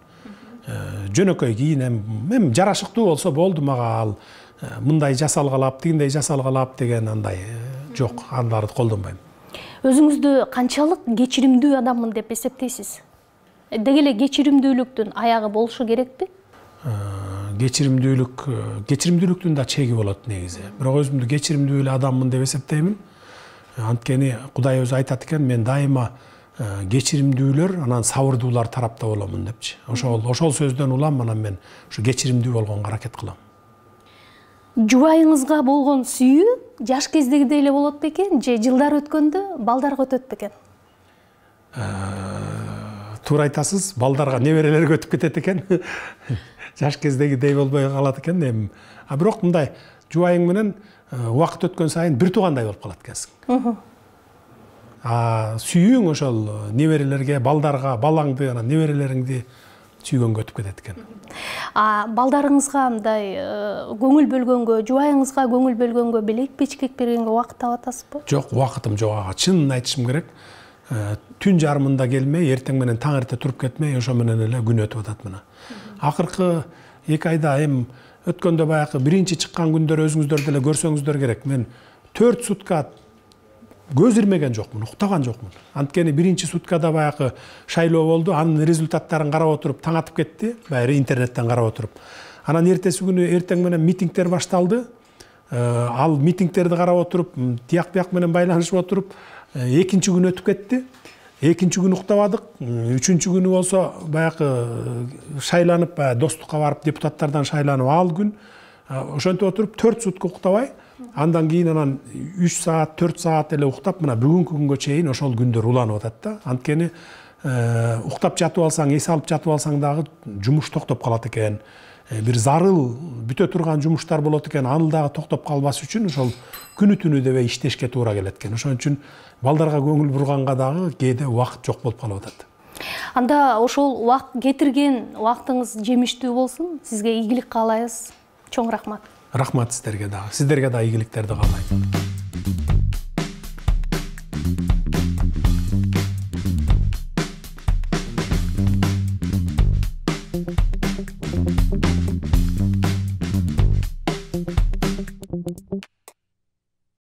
Жөнөкөй кийинем, мен жарашыктуу болсо болду, мага ал мындай жасалгалап, тигиндей жасалгалап деген андай жок, андарды колдонбойм. Өзүңүздү канчалык кечиримдүү адаммын деп эсептейсиз? Деги эле кечиримдүүлүктүн аягы болушу керекпи? Кечиримдүүлүктүн да чеги болот негизи. Бирок өзүмдү кечиримдүү эле адаммын деп эсептеймин. Анткени Кудай өзү айтат экен, мен дайыма кечиримдүүлөр, анан сабырдуулар тарапта боломун депчи. Ошол сөздөн улам, анан мен ушу кечиримдүү болгонго аракет кылам. Жубайыңызга болгон сүйүү жаш кездегидей эле болот бекен, же жылдар өткөндө балдарга өтөт бекен? Туура айтасыз, балдарга, неберелерге өтүп кетет экен. Жаш кездегидей болбой калат экен. Бирок мындай жубайың менен убакыт өткөн сайын бир туугандай болуп калат экенсиң. Сүйүүң ошол неберелерге, балдарга, балаңды, анан неберелериңди сүйгөнгө өтүп кетет экен. Балдарыңызга мындай көңүл бөлгөнгө, жубайыңызга көңүл бөлгөнгө, белек бечкек бергенге убакыт таап атасызбы? Жок, убакытым жок ага. Чынын айтышым керек. Түн жарымында келмей, эртең менен таң эрте туруп кетмей, ошо менен эле күн өтүп атат мына. Акыркы 2 айда өткөндө баягы биринчи чыккан күндөр өзүңүздөр деле көрсөңүздөр керек. Мен 4 сутка көз ирмеген жокмун, уктаган жокмун. Анткени биринчи суткада баягы шайлоо болду, анын результаттарын карап отуруп таң атып кетти, баягы интернеттен карап отуруп. Анан эртеси күнү эртең менен митингдер башталды. Ал митингдерди карап отуруп, тияк бияк менен байланышып отуруп, экинчи күн өтүп кетти. Экинчи күн уктабадык. Үчүнчү күнү болсо баягы шайланып, достукка барып депутаттардан шайланып ал күн. Ошентип отуруп 4 сутка уктабай, андан кийин 3 саат, 4 саат эле уктап, мына бүгүнкү күнгө чейин ошол күндөр уланып атат да. Анткени уктап жатып алсаң, эс алып жатып алсаң дагы жумуш токтоп калат экен. Бир зарыл бүтө турган жумуштар болот экен, аны дагы токтоп калбас үчүн ошол күнү түнү дебей иштешке туура келет экен. Ошон үчүн балдарга көңүл бурганга дагы кээде убакыт жок болуп калып атат. Анда ошол кетирген убактыңыз жемиштүү болсун. Сизге ийгилик каалайбыз. Чоң рахмат. Рахмат сиздерге дагы. Сиздерге дагы ийгиликтерди каалайм.